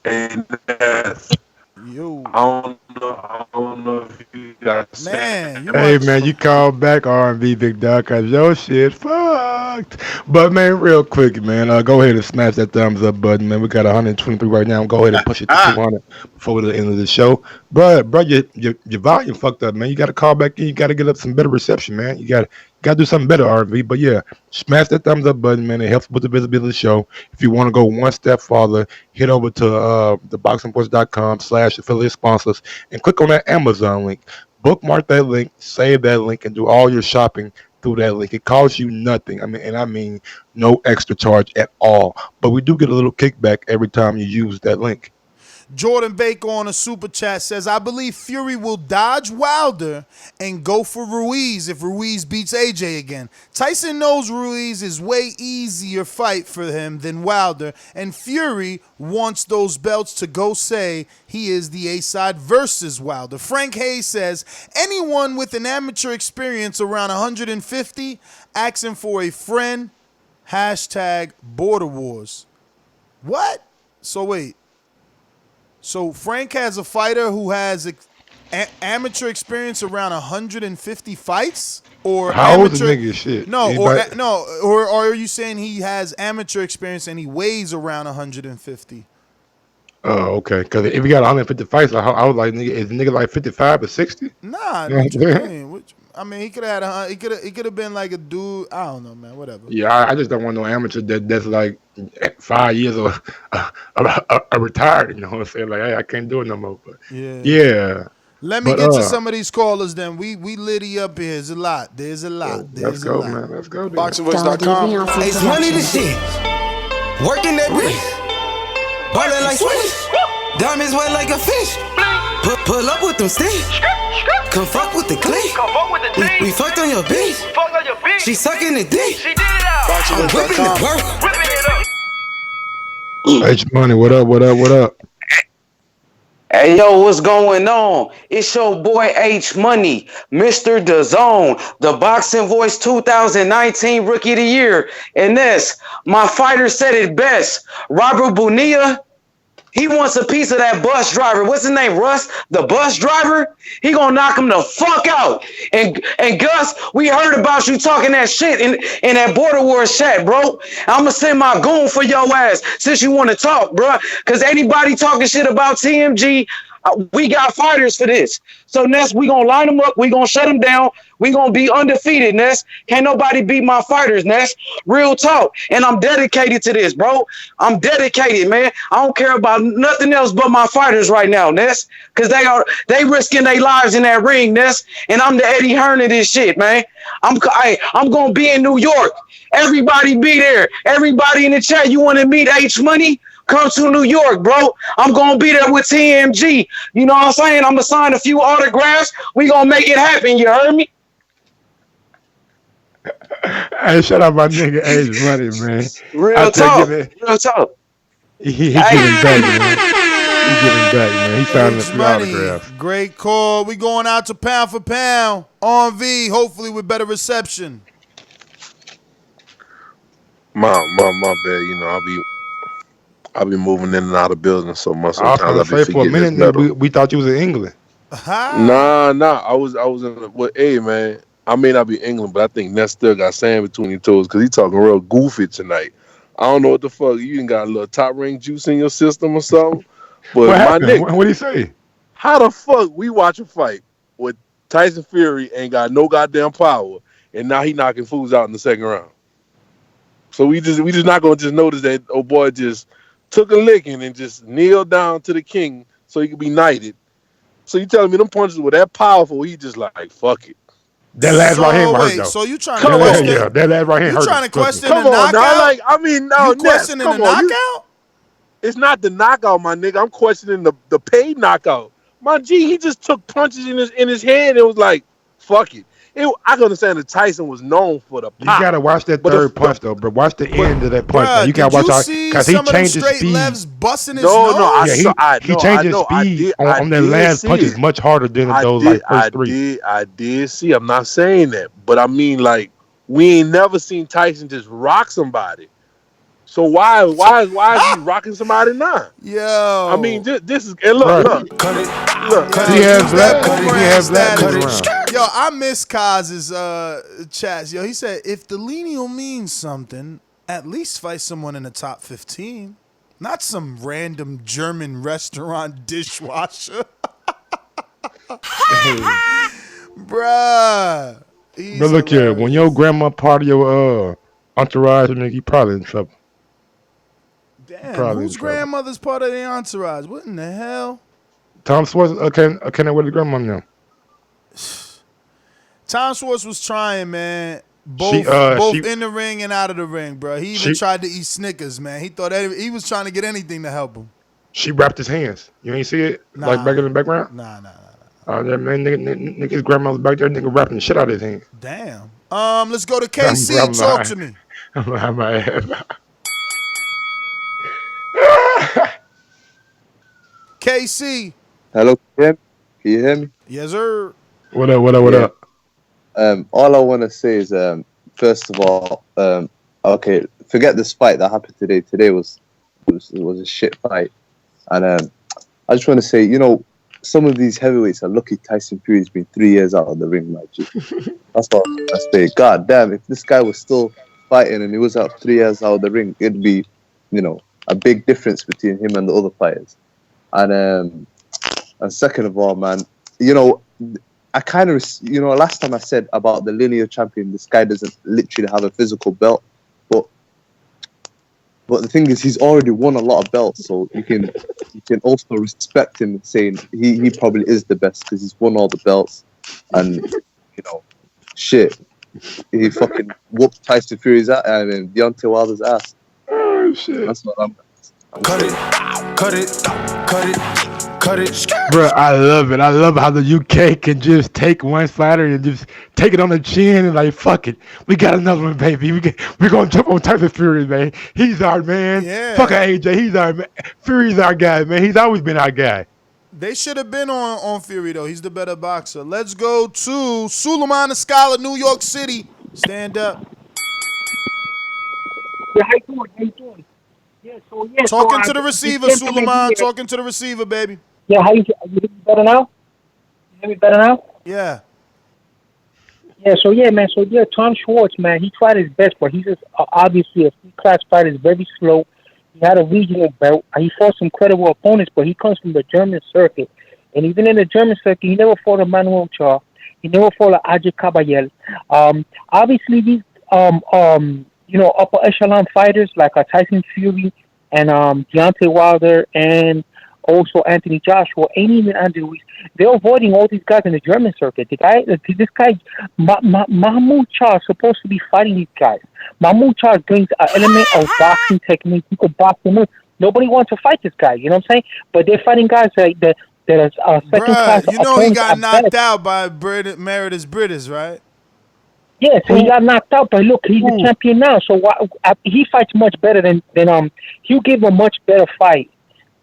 And yo, I don't know if you got man. You called back R&B big dog because your shit fucked. But man, real quick, man, go ahead and smash that thumbs up button, man. We got 123 right now. Go ahead and push it to 200 before the end of the show, bro. Your volume fucked up, man. You got to call back in. You got to get up some better reception, man. You got to do something better, R&B. But yeah, smash that thumbs up button, man. It helps with the visibility of the show. If you want to go one step farther, head over to theboxingvoice.com/affiliate sponsors and click on that Amazon link. Bookmark that link, save that link, and do all your shopping through that link. It costs you nothing. I mean no extra charge at all. But we do get a little kickback every time you use that link. Jordan Baker on a super chat says, I believe Fury will dodge Wilder and go for Ruiz if Ruiz beats AJ again. Tyson knows Ruiz is way easier fight for him than Wilder, and Fury wants those belts to go say he is the A-side versus Wilder. Frank Hayes says, anyone with an amateur experience around 150, asking for a friend, #Border Wars. What? So wait. So Frank has a fighter who has amateur experience around 150 fights, or how old is the nigga? Shit. Or are you saying he has amateur experience and he weighs around 150? Oh, okay. Because if he got 150 fights, I was like, nigga, is the nigga like 55 or 60? Nah, what you mean? He could have had he could have been like a dude. I don't know, man. Whatever. Yeah, I just don't want no amateur that's like 5 years or retired. You know what I'm saying? Like, hey, I can't do it no more. But yeah. Let me get to some of these callers. Then we litty up here. There's a lot. Let's go, man. Let's go. Boxingvoice.com. It's money to shit. Working that wrist. Ballin' like Swish. Diamonds wet like a fish. Pull up with them sticks. Come fuck with the clique. We fucked on your bitch. She sucking the dick. I'm whipping the work. H Money, what up? Hey, yo, what's going on? It's your boy H Money, Mr. Dazn, the Boxing Voice 2019 Rookie of the Year. And this, my fighter said it best. Robert Bonilla, He wants a piece of that bus driver. What's his name? Russ, the bus driver. He gonna knock him the fuck out. And Gus, we heard about you talking that shit in that border war chat, bro. I'm gonna send my goon for your ass since you want to talk, bro. Cause anybody talking shit about TMG, we got fighters for this. So Ness, we gonna line them up. We gonna shut them down. We gonna be undefeated, Ness. Can't nobody beat my fighters, Ness. Real talk. And I'm dedicated to this, bro. I'm dedicated, man. I don't care about nothing else but my fighters right now, Ness. Cause they risking their lives in that ring, Ness. And I'm the Eddie Hearn of this shit, man. I'm gonna be in New York. Everybody be there. Everybody in the chat, you want to meet H Money? Come to New York, bro. I'm going to be there with TMG. You know what I'm saying? I'm going to sign a few autographs. We going to make it happen. You heard me? Hey, shout out my nigga H Money, man. Real talk. Real talk. He giving back, man. He giving back, man. He signing a few autographs. Great call. We going out to pound for pound on V, hopefully with better reception. My bad. You know, I'll be moving in and out of buildings so much. Sometimes I was gonna say for a minute we thought you was in England. Nah. I was in. Well, hey man, I may not be England, but I think Ness still got sand between your toes because he talking real goofy tonight. I don't know what the fuck. You ain't got a little top ring juice in your system or something. But what my happened? nigga, What did he say? how the fuck we watch a fight with Tyson Fury ain't got no goddamn power, and now he knocking fools out in the second round? So we just not gonna just notice that old boy just took a licking and just kneeled down to the king so he could be knighted. So you telling me them punches were that powerful? He just like fuck it. That last right hand hurt though. So you trying to question? Yeah, that last right hand hurt. You trying to question Come the on knockout? now, like I mean, no, you questioning the knockout? It's not the knockout, my nigga. I'm questioning the paid knockout. My G, he just took punches in his head and was like, fuck it. I can understand that Tyson was known for the pop. You gotta watch that third punch though, bro. Watch the end of that punch. Bruh, You gotta watch out because he changed his speed. Busting his nose? He changed his speed on that last punch is much harder than those like first three. I did see. I'm not saying that, but I mean like we ain't never seen Tyson just rock somebody. So why is he rocking somebody now? Yo, I mean this is and look. He has black around. Yo, I miss Kaz's chats. Yo, he said if the Delineal means something, at least fight someone in the top 15, not some random German restaurant dishwasher. Bruh. But look here, when your grandma part of your entourage, nigga, you probably in trouble. Damn, whose grandmother's part of the entourage? What in the hell? Tom Schwartz, okay, with his grandma now. Tom Schwartz was trying, man. Both in the ring and out of the ring, bro. He even tried to eat Snickers, man. He thought he was trying to get anything to help him. She wrapped his hands. You ain't see it? Nah. Like back in the background? Nah. Yeah, man, nigga's grandma's back there, nigga wrapping the shit out of his hands. Damn. Let's go to KC. Talk to me. I'm behind my ass. KC. Hello, can you hear me? Yes, sir. What up? All I want to say is, first of all, okay, forget this fight that happened today. Today was a shit fight, and I just want to say, you know, some of these heavyweights are lucky Tyson Fury's been 3 years out of the ring, my G. That's what I say. God damn, if this guy was still fighting and he was out 3 years out of the ring, it'd be, you know, a big difference between him and the other fighters. And second of all, man, you know, I kind of, you know, last time I said about the linear champion, this guy doesn't literally have a physical belt, but the thing is, he's already won a lot of belts, so you can also respect him saying he probably is the best because he's won all the belts, and you know, shit, he fucking whooped Tyson Fury's ass and Deontay Wilder's ass. Oh shit! That's what I'm. Cut it. Bro, I love it. I love how the UK can just take one fighter and just take it on the chin and like, fuck it. We got another one, baby. We're going to jump on Tyson Fury, man. He's our man. Yeah. Fuck AJ. He's our man. Fury's our guy, man. He's always been our guy. They should have been on Fury, though. He's the better boxer. Let's go to Suleiman the Scholar, New York City. Stand up. Yeah, how you doing? Talking to the receiver, Suleiman. Talking to the receiver, baby. Yeah, how you hear me better now? You hear me better now? Yeah. Yeah, so yeah, man. So yeah, Tom Schwartz, man, he tried his best, but he's just obviously a C-class fighter. Is very slow. He had a regional belt. He fought some credible opponents, but he comes from the German circuit, and even in the German circuit, he never fought a Manuel Char. He never fought a Ajay Kabayel. Obviously these upper echelon fighters like Tyson Fury and Deontay Wilder and also Anthony Joshua ain't even on the Ruiz. They're avoiding all these guys in the German circuit. This guy, Mahmoud Charr, is supposed to be fighting these guys. Mahmoud Charr brings an element of boxing technique. You could box him in. Nobody wants to fight this guy. You know what I'm saying? But they're fighting guys that are second class. You know he got knocked out by Meredith British, right? Yeah, so he got knocked out, but look, he's the champion now. So he fights much better than he'll give a much better fight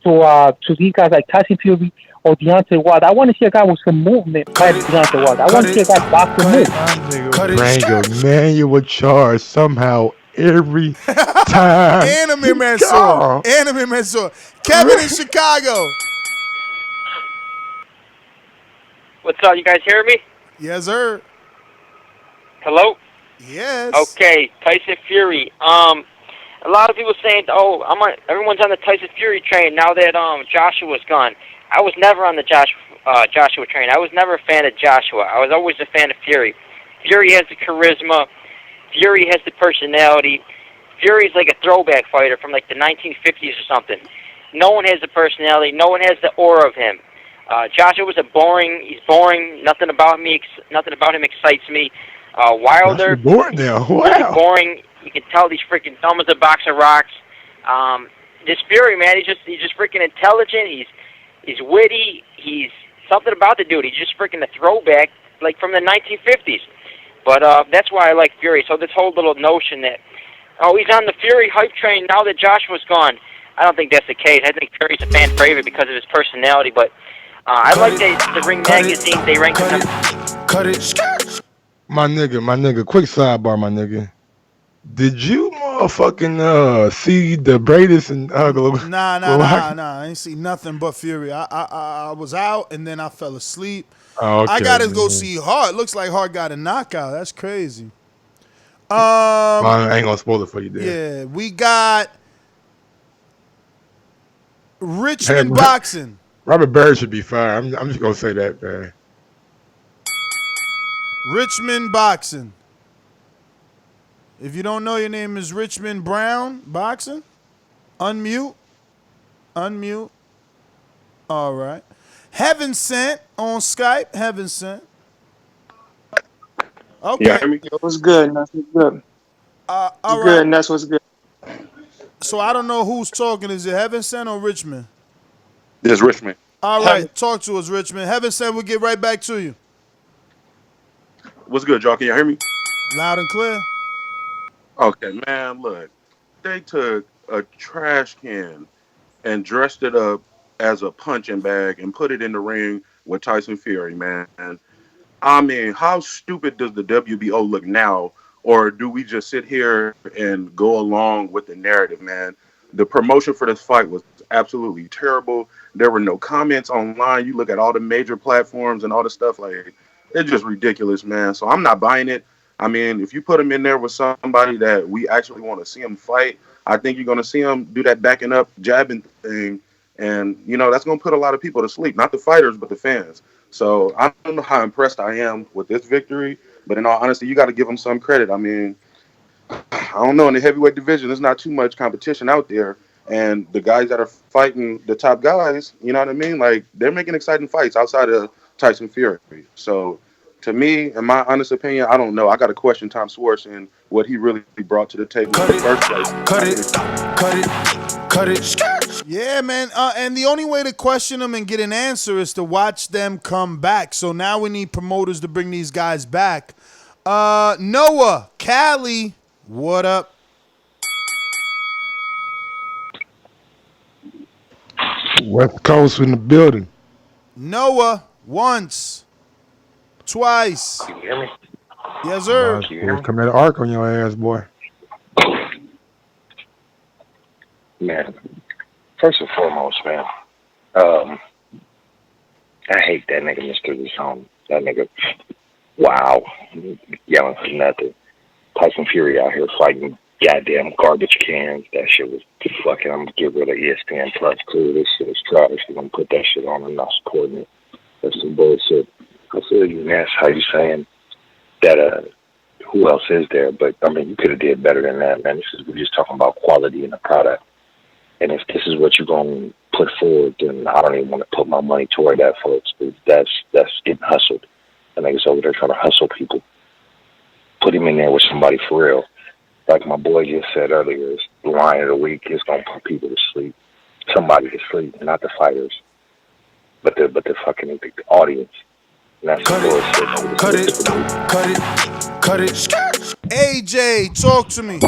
to these guys like Tyson Fury or Deontay Wilder. I want to see a guy with some movement fight Deontay Wilder. I want to see a guy boxing move. Bring Emmanuel charge somehow every time. Anime Mansour. Kevin in Chicago. What's up? You guys hear me? Yes, sir. Hello? Yes. Okay, Tyson Fury. A lot of people saying, everyone's on the Tyson Fury train now that Joshua's gone. I was never on the Joshua train. I was never a fan of Joshua. I was always a fan of Fury. Fury has the charisma. Fury has the personality. Fury's like a throwback fighter from like the 1950s or something. No one has the personality. No one has the aura of him. Joshua was he's boring. Nothing about him excites me. Wilder, boring now. Wow. Really boring. You can tell he's freaking dumb as a box of rocks. This Fury, man, he's just freaking intelligent. He's witty. He's something about the dude. He's just freaking a throwback, like from the 1950s. But that's why I like Fury. So this whole little notion that he's on the Fury hype train now that Joshua's gone. I don't think that's the case. I think Fury's a fan favorite because of his personality. But I like the Ring magazine. They rank him. Cut it. My nigga, quick sidebar, my nigga. Did you motherfucking see the Bradis and Nah. I ain't see nothing but Fury. I was out and then I fell asleep. Oh, okay, I gotta go see Hart. Looks like Hart got a knockout. That's crazy. I ain't gonna spoil it for you, dude. Yeah, we got Richmond boxing. Robert Bird should be fired. I'm just gonna say that, man. Richmond boxing. If you don't know, your name is Richmond Brown boxing. Unmute. All right. Heaven Sent on Skype. Heaven Sent. Okay. Yeah, what's good? That's what's good. All right. Good, and that's what's good. So I don't know who's talking. Is it Heaven Sent or Richmond? This is Richmond. All right. Talk to us, Richmond. Heaven Sent, we'll get right back to you. What's good, y'all? Can y'all hear me? Loud and clear. Okay, man, look. They took a trash can and dressed it up as a punching bag and put it in the ring with Tyson Fury, man. I mean, how stupid does the WBO look now? Or do we just sit here and go along with the narrative, man? The promotion for this fight was absolutely terrible. There were no comments online. You look at all the major platforms and all the stuff, like, it's just ridiculous, man. So I'm not buying it. I mean, if you put him in there with somebody that we actually want to see him fight, I think you're going to see him do that backing up, jabbing thing. And, that's going to put a lot of people to sleep. Not the fighters, but the fans. So I don't know how impressed I am with this victory. But in all honesty, you got to give him some credit. I mean, I don't know. In the heavyweight division, there's not too much competition out there. And the guys that are fighting the top guys, you know what I mean? Like, they're making exciting fights outside of Tyson Fury. So, to me, in my honest opinion, I don't know. I got to question Tom Schwartz and what he really brought to the table in the first place. Cut it. Yeah, man. And the only way to question them and get an answer is to watch them come back. So now we need promoters to bring these guys back. Noah, Cali, what up? West Coast in the building. Noah, once, twice. Can you hear me? Yes, sir. Come at the arc on your ass, boy. Man, first and foremost, man, I hate that nigga, Mr. Dazn. That nigga, wow, yelling for nothing. Tyson Fury out here fighting goddamn garbage cans. That shit was fucking. I'm gonna get rid of ESPN Plus too. This shit is trash. You're gonna put that shit on. I'm not supporting it. That's some bullshit. I feel you, man. How you saying that? Who else is there? But I mean, you could have did better than that, man. We're just talking about quality in the product. And if this is what you're gonna put forward, then I don't even want to put my money toward that, folks. That's getting hustled. The niggas over there trying to hustle people. Put him in there with somebody for real. Like my boy just said earlier, it's the line of the week is gonna put people to sleep. Somebody to sleep, not the fighters, but the fucking the audience. And that's the bullshit. Cut it. AJ, talk to me.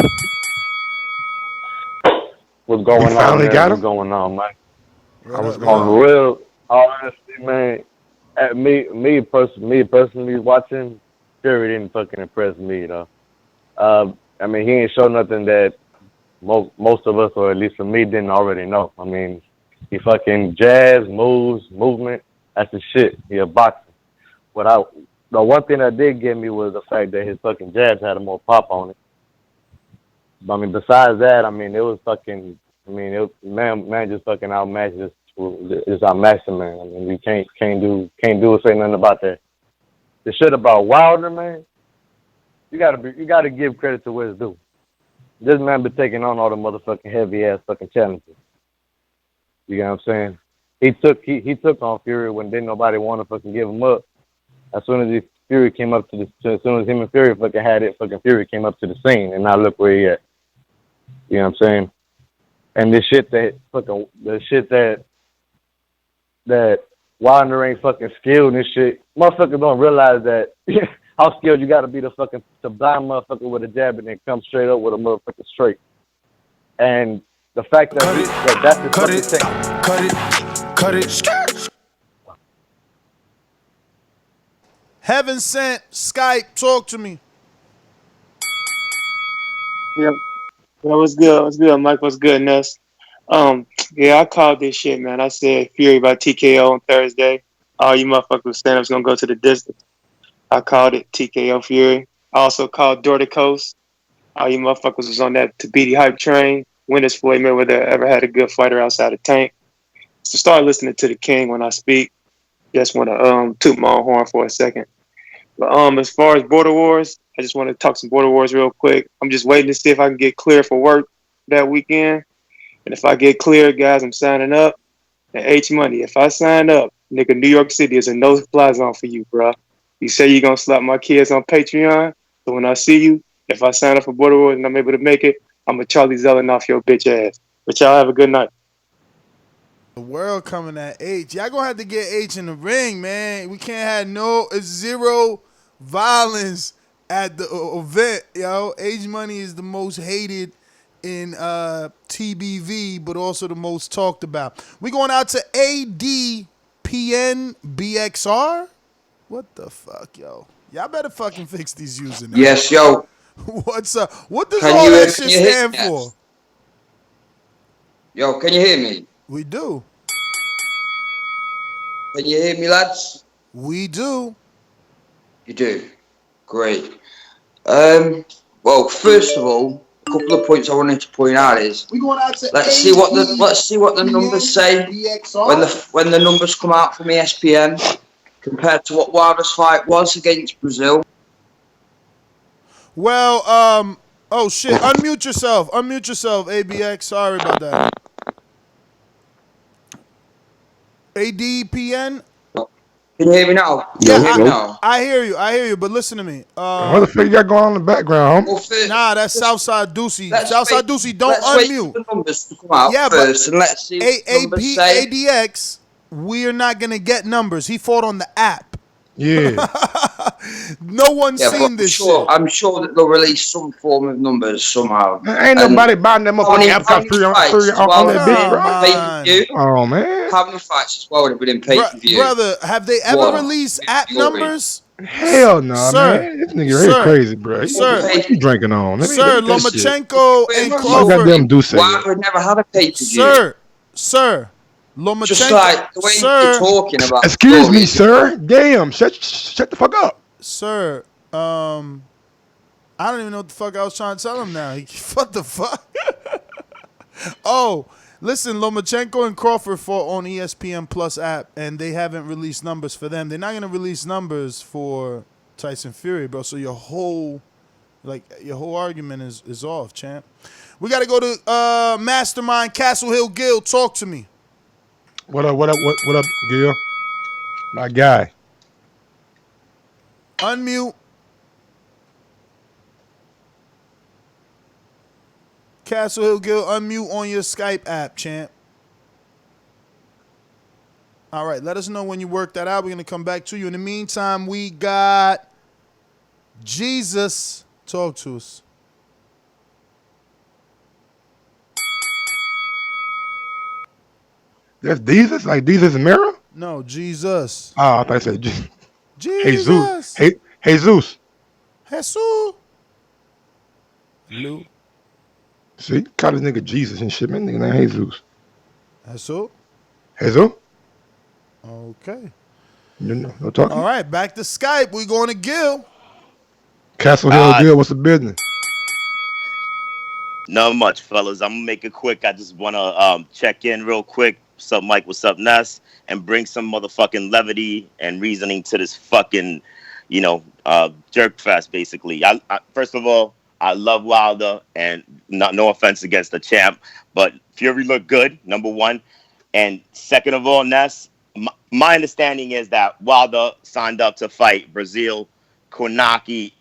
What's going on, finally man? got What's him? going on, man? What's going On on? the real, honestly, man. Me personally watching, Fury didn't fucking impress me though. I mean, he ain't show nothing that most of us, or at least for me, didn't already know. I mean, he fucking jazz, moves, movement. That's the shit. He a boxer. The one thing that did get me was the fact that his fucking jabs had a more pop on it. But I mean, besides that, I mean, it was fucking. I mean, man just fucking outmatched just outmatched him, man. I mean, we can't do or say nothing about that. The shit about Wilder, man. You gotta give credit to where it's due. This man been taking on all the motherfucking heavy ass fucking challenges. You know what I'm saying? He took on Fury when didn't nobody want to fucking give him up. As soon as Fury came up as soon as him and Fury fucking had it, fucking Fury came up to the scene, and now look where he at. You know what I'm saying? And the shit that Wilder ain't fucking skilled and shit. Motherfuckers don't realize that how skilled you gotta be to blind motherfucker with a jab and then come straight up with a motherfucker straight. And the fact that that's the fucking thing. Cut it. Heaven sent Skype, talk to me. Yep. That was good. What's good, Mike? What's good, Ness? Yeah, I called this shit, man. I said Fury by TKO on Thursday. All you motherfuckers stand-ups gonna go to the distance. I called it TKO Fury. I also called Door to Coast. All you motherfuckers was on that Tabiti hype train. When has Floyd Mayweather ever had a good fighter outside of Tank? So start listening to the King when I speak. Just want to toot my own horn for a second. But as far as Border Wars, I just want to talk some Border Wars real quick. I'm just waiting to see if I can get clear for work that weekend. And if I get clear, guys, I'm signing up. And H Money, if I sign up, nigga, New York City is a no-fly zone for you, bro. You say you're going to slap my kids on Patreon. So when I see you, if I sign up for Border Wars and I'm able to make it, I'm a Charlie Zellin off your bitch ass. But y'all have a good night. The world coming at H. Y'all gonna have to get H in the ring, man. We can't have zero violence at the event, yo. H Money is the most hated in TBV, but also the most talked about. We going out to ADPNBXR? What the fuck, yo? Y'all better fucking fix these usernames. Yes, yo. What's up? What does all that shit stand for? Yo, can you hear me? We do. Can you hear me, lads? We do. You do? Great. Well, first of all, a couple of points I wanted to point out is let's see what the numbers say when the numbers come out from ESPN compared to what Wilder's fight was against Brazil. Well, oh shit, unmute yourself, ABX, sorry about that. ADPN? Can you hear me now? Yeah, I hear you, but listen to me. What the fuck you got going on in the background? Nah, that's Southside Deucey. Southside Deucey, don't unmute. The numbers to come out first, and let's see what the numbers say. ADX, we're not going to get numbers. He fought on the app. Yeah. No one's seen this shit. I'm sure that they'll release some form of numbers somehow. Ain't nobody buying them motherfucking app got free on that bitch, bro. Oh, man. How many fights as well would have been in pay-per-view? Brother, have they ever released app numbers? Hell no, Sir, man. This nigga here sir, crazy, bro. sir, What you drinking on? Let sir, me that shit. Lomachenko and My Crawford. goddamn Duce. Wilder never had a pay-per-view. Sir, Lomachenko. Just like the way you're talking about. Excuse me, sir. Damn, shut the fuck up. Sir, I don't even know what the fuck I was trying to tell him now. What the fuck? Oh, listen, Lomachenko and Crawford fought on ESPN Plus app, and they haven't released numbers for them. They're not gonna release numbers for Tyson Fury, bro. So your whole argument is off, champ. We gotta go to Mastermind Castle Hill Gill. Talk to me. What up, Gil? My guy. Unmute. Castle Hill Gill, unmute on your Skype app, champ. All right, let us know when you work that out. We're going to come back to you. In the meantime, we got Jesus. Talk to us. There's Jesus? Like Jesus and Mira? No, Jesus. Oh, I thought I said Jesus. Jesus. Jesus. Lou. See, call this nigga Jesus and shit, man. Nigga named Jesus. Jesus. Jesus? Okay. No talking. All right, back to Skype. We going to Gil. Castle Hill Gil, what's the business? Not much, fellas. I'm gonna make it quick. I just wanna check in real quick. What's up, Mike? What's up, Ness? And bring some motherfucking levity and reasoning to this fucking, jerk fest. Basically, I first of all, I love Wilder, and no offense against the champ, but Fury looked good. Number one, and second of all, Ness. My understanding is that Wilder signed up to fight Brazil, Konaki,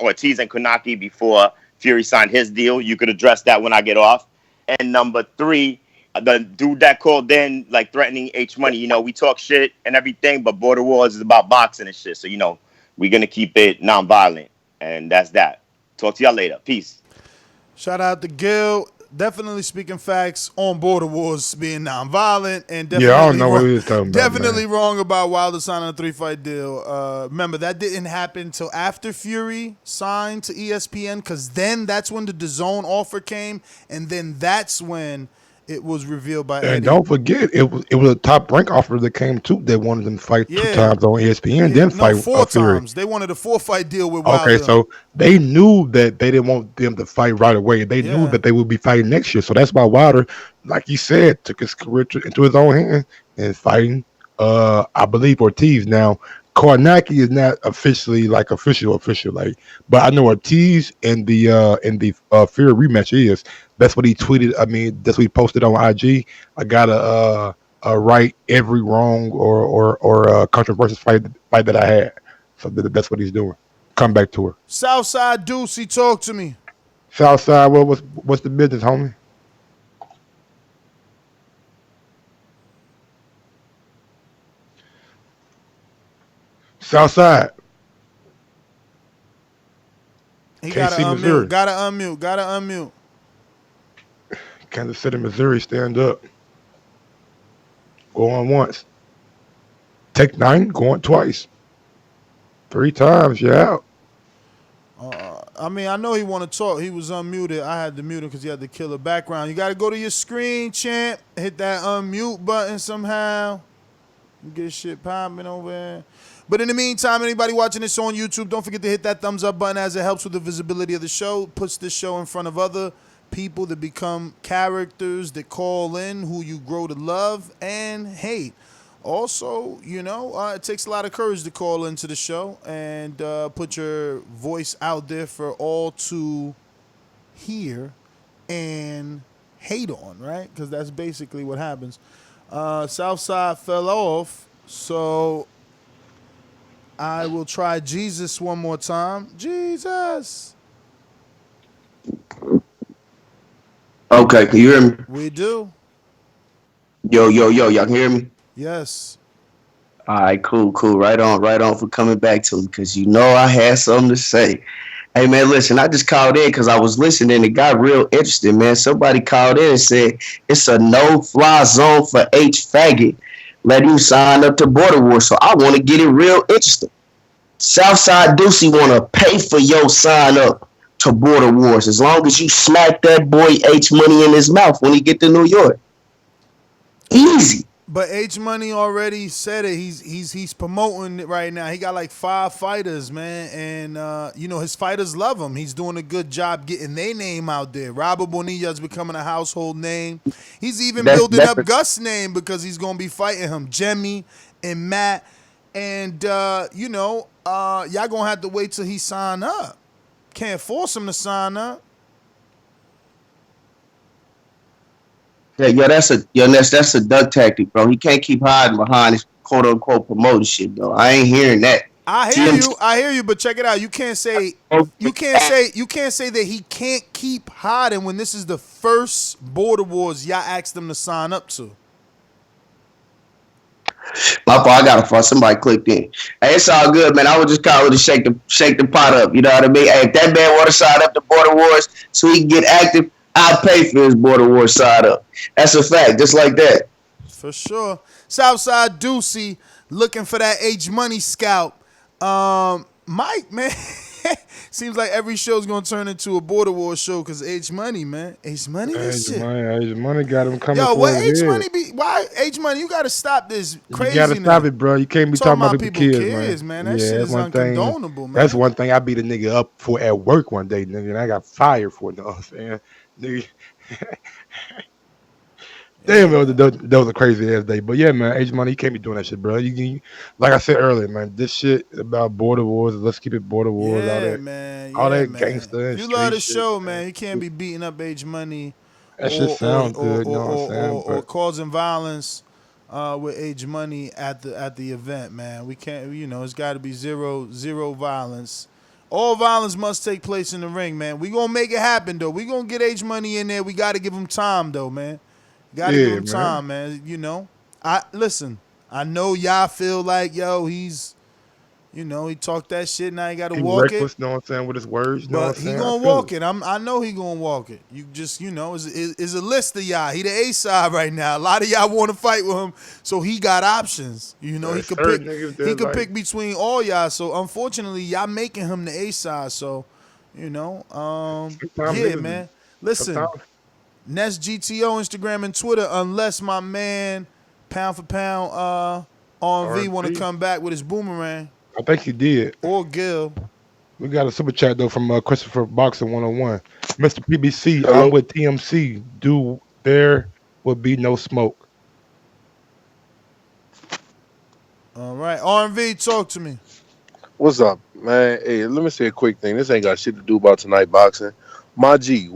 Ortiz and Konaki before Fury signed his deal. You could address that when I get off. And number three, the dude that called in, like, threatening H Money. We talk shit and everything, but Border Wars is about boxing and shit. So, we're going to keep it nonviolent. And that's that. Talk to y'all later. Peace. Shout out to Gil. Definitely speaking facts on Border Wars being nonviolent, and definitely I don't know what he was talking about. Definitely wrong about Wilder signing a 3-fight deal. Remember, that didn't happen till after Fury signed to ESPN, because then that's when the DAZN offer came, and then that's when it was revealed by Eddie. And don't forget, it was a top rank offer that came too. They wanted them to fight 2 times on ESPN, then fight 4 Fury. times. They wanted a 4-fight deal with Wilder. Okay, so they knew that they didn't want them to fight right away. They knew that they would be fighting next year. So that's why Wilder, like you said, took his career into his own hands and fighting, I believe, Ortiz. Now, Kornacki is not officially like official, like, but I know Ortiz in the Fury rematch is. That's what he tweeted. I mean, that's what he posted on IG. I gotta right every wrong or controversial fight that I had. So that's what he's doing. Come back to her. Southside Deucey, talk to me. Southside, what's the business, homie? Southside. He Kansas gotta City, Missouri. Gotta unmute. Kansas City, Missouri, stand up. Go on once. Take 9, go on twice. 3 times, you're out. I know he want to talk. He was unmuted. I had to mute him because he had the killer background. You got to go to your screen, champ. Hit that unmute button somehow. Get shit popping over there. But in the meantime, anybody watching this on YouTube, don't forget to hit that thumbs up button, as it helps with the visibility of the show. Puts this show in front of other people that become characters that call in, who you grow to love and hate. Also, it takes a lot of courage to call into the show and put your voice out there for all to hear and hate on, right? Because that's basically what happens. Southside fell off, so I will try Jesus one more time. Jesus. Okay, can you hear me? We do. Yo, y'all can hear me? Yes. All right, cool. Right on for coming back to me, because I had something to say. Hey, man, listen, I just called in because I was listening and it got real interesting, man. Somebody called in and said it's a no-fly zone for H. Faggot. Let him sign up to Border Wars. So I want to get it real interesting. Southside Ducey wanna pay for your sign up to Border Wars as long as you smack that boy H Money in his mouth when he get to New York. Easy. But H Money already said it. He's promoting it right now. He got like 5 fighters, man, and his fighters love him. He's doing a good job getting their name out there. Robert Bonilla's becoming a household name. He's even building up Gus' name because he's gonna be fighting him, Jemmy and Matt, and y'all gonna have to wait till he sign up. Can't force him to sign up. Yeah, that's a duck tactic, bro. He can't keep hiding behind his quote unquote promoting shit, though. I ain't hearing that. I hear you, but check it out. You can't say that he can't keep hiding when this is the first Border Wars y'all asked him to sign up to. My fault, I got to find somebody clicked in. Hey, it's all good, man. I was just calling to shake the pot up. You know what I mean? Hey, if that man want to sign up to Border Wars so he can get active, I'll pay for his Border Wars side up. That's a fact, just like that. For sure. Southside Ducey looking for that H Money scalp. Mike, man, seems like every show's gonna turn into a Border Wars show because H Money, man. H Money, this shit. H Money got him coming. Yo, what H Money be? Why H Money? You gotta stop this craziness. You gotta stop it, bro. You can't be talking about people's kids, man. That shit is uncondonable, man. That's one thing I beat a nigga up for at work one day, nigga, and I got fired for it. You know what I'm saying? Nigga. Damn, that was a crazy ass day. But yeah, man, H Money, you can't be doing that shit, bro. You like I said earlier, man, this shit about Border Wars. Let's keep it Border Wars. Yeah, all that, man. all that man. gangster. If you love the show, man, you can't be beating up H Money. That shit sounds good. You know what I'm saying? Or causing violence with H Money at the event, man. We can't. It's got to be zero violence. All violence must take place in the ring, man. We gonna make it happen though. We gonna get H Money in there. We got to give him time though, man. Gotta give him time, man. I know y'all feel like, yo, he's, he talked that shit. Now he got to walk reckless, it. You know what I'm saying, with his words. But he gonna walk it. I know he gonna walk it. You just, is a list of y'all. He the A side right now. A lot of y'all want to fight with him, so he got options. He could pick between all y'all. So unfortunately, y'all making him the A side. So, yeah, man. Listen. Nest GTO, Instagram and Twitter, unless my man Pound for Pound RV want to come back with his boomerang. I think he did. Or Gil. We got a super chat though from Christopher Boxer 101. Mr. PBC, Hello? I'm with TMC. There will be no smoke. All right, RV, talk to me. What's up, man? Hey, let me say a quick thing. This ain't got shit to do about tonight boxing. My G,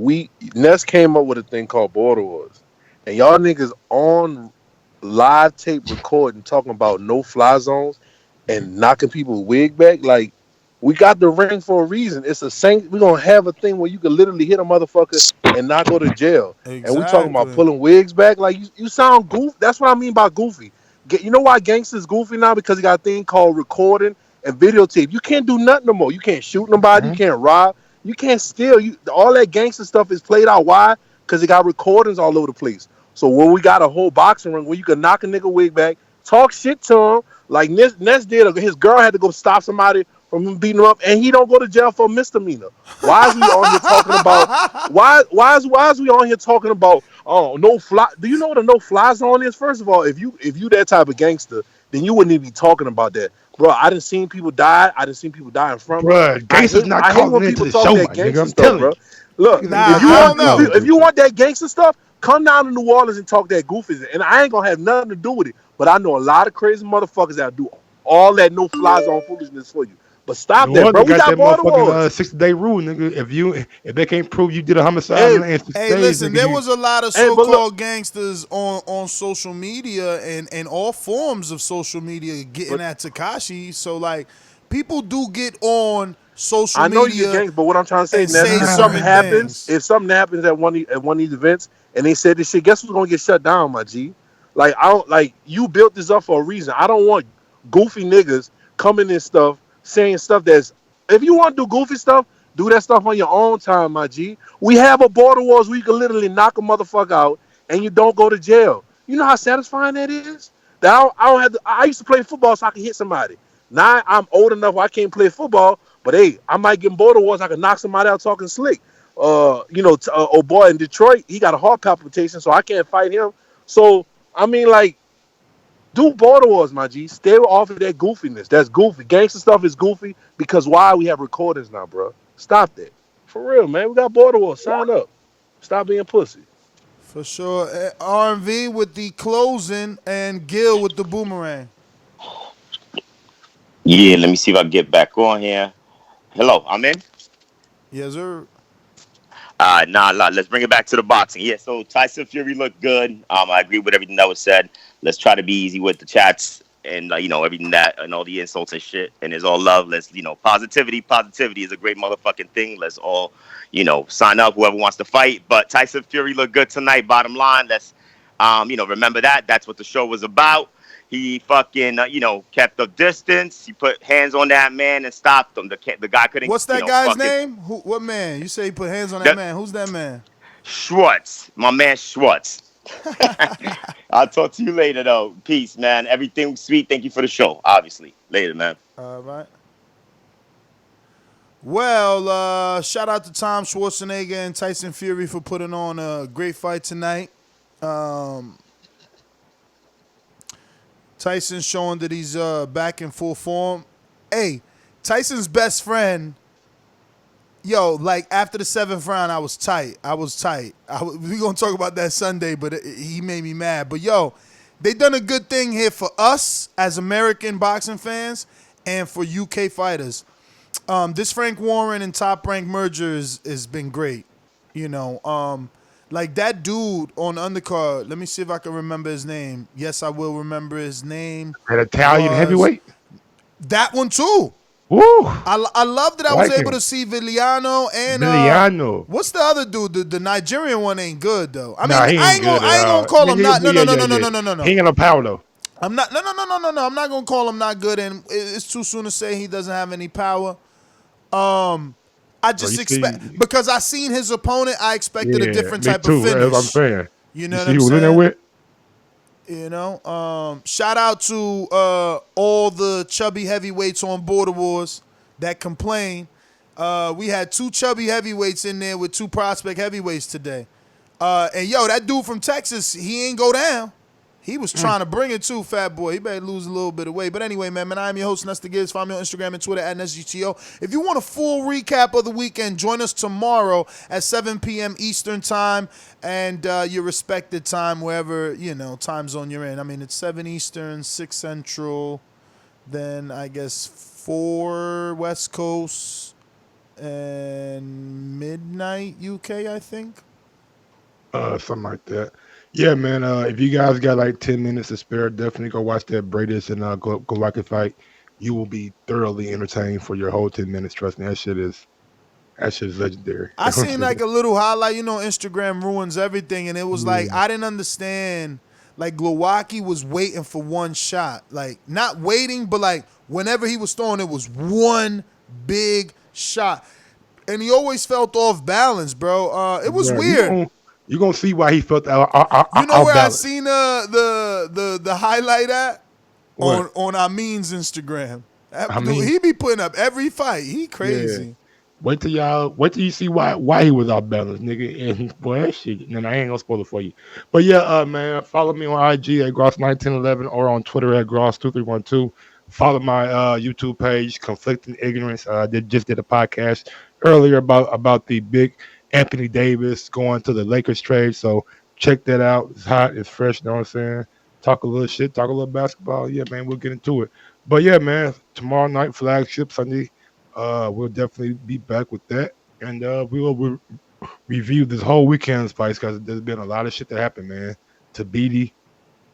Ness came up with a thing called Border Wars. And y'all niggas on live tape recording talking about no fly zones and knocking people's wig back. Like, we got the ring for a reason. It's a we're gonna have a thing where you can literally hit a motherfucker and not go to jail. Exactly. And we talking about pulling wigs back. Like, you sound goofy. That's what I mean by goofy. You know why gangsters goofy now? Because he got a thing called recording and videotape. You can't do nothing no more. You can't shoot nobody. You can't rob. You can't steal. All that gangster stuff is played out. Why? Because it got recordings all over the place. So when we got a whole boxing ring where you can knock a nigga wig back, talk shit to him, like Ness did. His girl had to go stop somebody from him beating him up, and he don't go to jail for a misdemeanor. Why is we on here talking about? Why is we on here talking about? Oh, no fly. Do you know what a no fly zone is? First of all, if you that type of gangster, then you wouldn't even be talking about that. Bro, I done seen people die. I done seen people die in front of me. Bro, gangsters not calling into the show, my nigga. I'm telling you. Look, if you want that gangster stuff, come down to New Orleans and talk that goofy. And I ain't gonna have nothing to do with it. But I know a lot of crazy motherfuckers that do all that no fly zone foolishness for you. But stop that, bro. We got Border Wars. 60-day rule, nigga. If they can't prove you did a homicide, listen, there was a lot of so-called gangsters on social media and all forms of social media getting at Tekashi. So like, people do get on social media. I know you're gangster, but what I'm trying to say is if something happens at one of these events and they said this shit, guess what's gonna get shut down, my G? Like, I don't like you built this up for a reason. I don't want goofy niggas coming in stuff saying stuff that's, if you want to do goofy stuff, do that stuff on your own time, my G. We have a Border Wars where you can literally knock a motherfucker out and you don't go to jail. You know how satisfying that is? That I don't have to, I used to play football so I could hit somebody. Now I'm old enough where I can't play football, but hey, I might get in border wars. I can knock somebody out talking slick. Oh boy in Detroit, he got a heart palpitation, so I can't fight him. So I mean, like, do border wars, my G. Stay off of that goofiness. That's goofy. Gangster stuff is goofy because why we have recordings now, bro? Stop that. For real, man. We got border wars. Sign up. Stop being pussy. For sure. R&V with the closing and Gil with the boomerang. Yeah, let me see if I can get back on here. Hello, I'm in. Yes, sir. Let's bring it back to the boxing. Yeah, so Tyson Fury looked good. I agree with everything that was said. Let's try to be easy with the chats and everything that and all the insults and shit. And it's all love. Let's positivity. Positivity is a great motherfucking thing. Let's all sign up. Whoever wants to fight. But Tyson Fury looked good tonight. Bottom line, let's remember that. That's what the show was about. He fucking kept the distance. He put hands on that man and stopped him. The guy couldn't. What's that guy's name? What man? You say he put hands on that man. Who's that man? Schwartz, my man Schwartz. I'll talk to you later, though. Peace, man. Everything sweet. Thank you for the show, obviously. Later, man. All right. Well, shout out to Tom Schwarzenegger and Tyson Fury for putting on a great fight tonight. Tyson's showing that he's back in full form. Hey, Tyson's best friend, like after the 7th round, I was tight. We're going to talk about that Sunday, but he made me mad. But, they done a good thing here for us as American boxing fans and for UK fighters. This Frank Warren and Top Rank merger has been great. Like that dude on undercard, let me see if I can remember his name. Yes, I will remember his name. That Italian heavyweight? That one too. Woo! I love that I was able to see Viliano and what's the other dude? The Nigerian one ain't good though. I mean, I ain't gonna call him not. No. He ain't got no power though. I'm not. No. I'm not gonna call him not good, and it's too soon to say he doesn't have any power. I just expect because I seen his opponent, I expected a different type of finish. That's what I'm saying. You know what I'm saying? Shout out to all the chubby heavyweights on Border Wars that complain. We had 2 chubby heavyweights in there with 2 prospect heavyweights today. And that dude from Texas, he ain't go down. He was trying to bring it too, fat boy. He better lose a little bit of weight. But anyway, man, I am your host, Nesta Gibbs. Find me on Instagram and Twitter at NSGTO. If you want a full recap of the weekend, join us tomorrow at 7 p.m. Eastern time and your respected time, wherever, time zone you're in. I mean, it's 7 Eastern, 6 Central, then I guess 4 West Coast, and midnight UK, I think. Something like that. Yeah, man. If you guys got like 10 minutes to spare, definitely go watch that Bradis and Glowacki fight. You will be thoroughly entertained for your whole 10 minutes. Trust me, that shit is legendary. I seen like a little highlight. Instagram ruins everything, and it was like I didn't understand. Like Glowacki was waiting for one shot, like not waiting, but like whenever he was throwing, it was one big shot, and he always felt off balance, bro. It was weird. You're gonna see why he felt out. You know where I seen the highlight at? On Amin's Instagram. He be putting up every fight. He crazy. Yeah. Wait till you see why he was off balance, nigga. And boy, that shit. And I ain't gonna spoil it for you. But yeah, man, follow me on IG at Gross1911 or on Twitter at Gross2312. Follow my YouTube page, Conflicting Ignorance. Just did a podcast earlier about the big Anthony Davis going to the Lakers trade. So check that out. It's hot. It's fresh. You know what I'm saying? Talk a little shit. Talk a little basketball. Yeah, man, we'll get into it. But yeah, man, tomorrow night, flagship Sunday, we'll definitely be back with that. And we will review this whole weekend's fights because there's been a lot of shit that happened, man. Tabiti.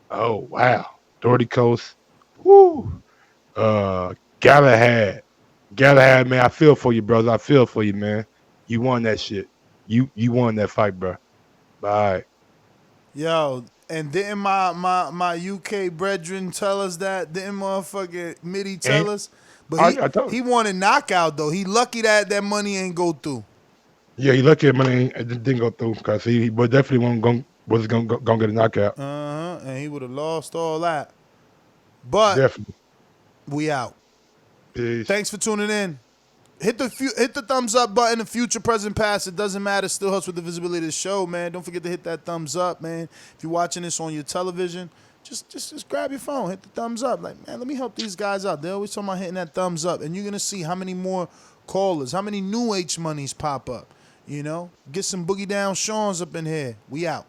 Oh, wow. Doherty Coast. Woo. Galahad, man, I feel for you, brother. I feel for you, man. You won that shit. You won that fight, bro. Bye. Yo, and didn't my UK brethren tell us that? Didn't motherfucking Mitty tell us? But he wanted knockout though. He lucky that money ain't go through. Yeah, he lucky that money didn't go through because he definitely was gonna get a knockout. And he would have lost all that. But definitely. We out. Peace. Thanks for tuning in. Hit the thumbs up button, the future, present, past. It doesn't matter. Still helps with the visibility of the show, man. Don't forget to hit that thumbs up, man. If you're watching this on your television, just grab your phone, hit the thumbs up. Like, man, let me help these guys out. They're always talking about hitting that thumbs up, and you're gonna see how many more callers, how many new H monies pop up. You know, get some Boogie Down Sean's up in here. We out.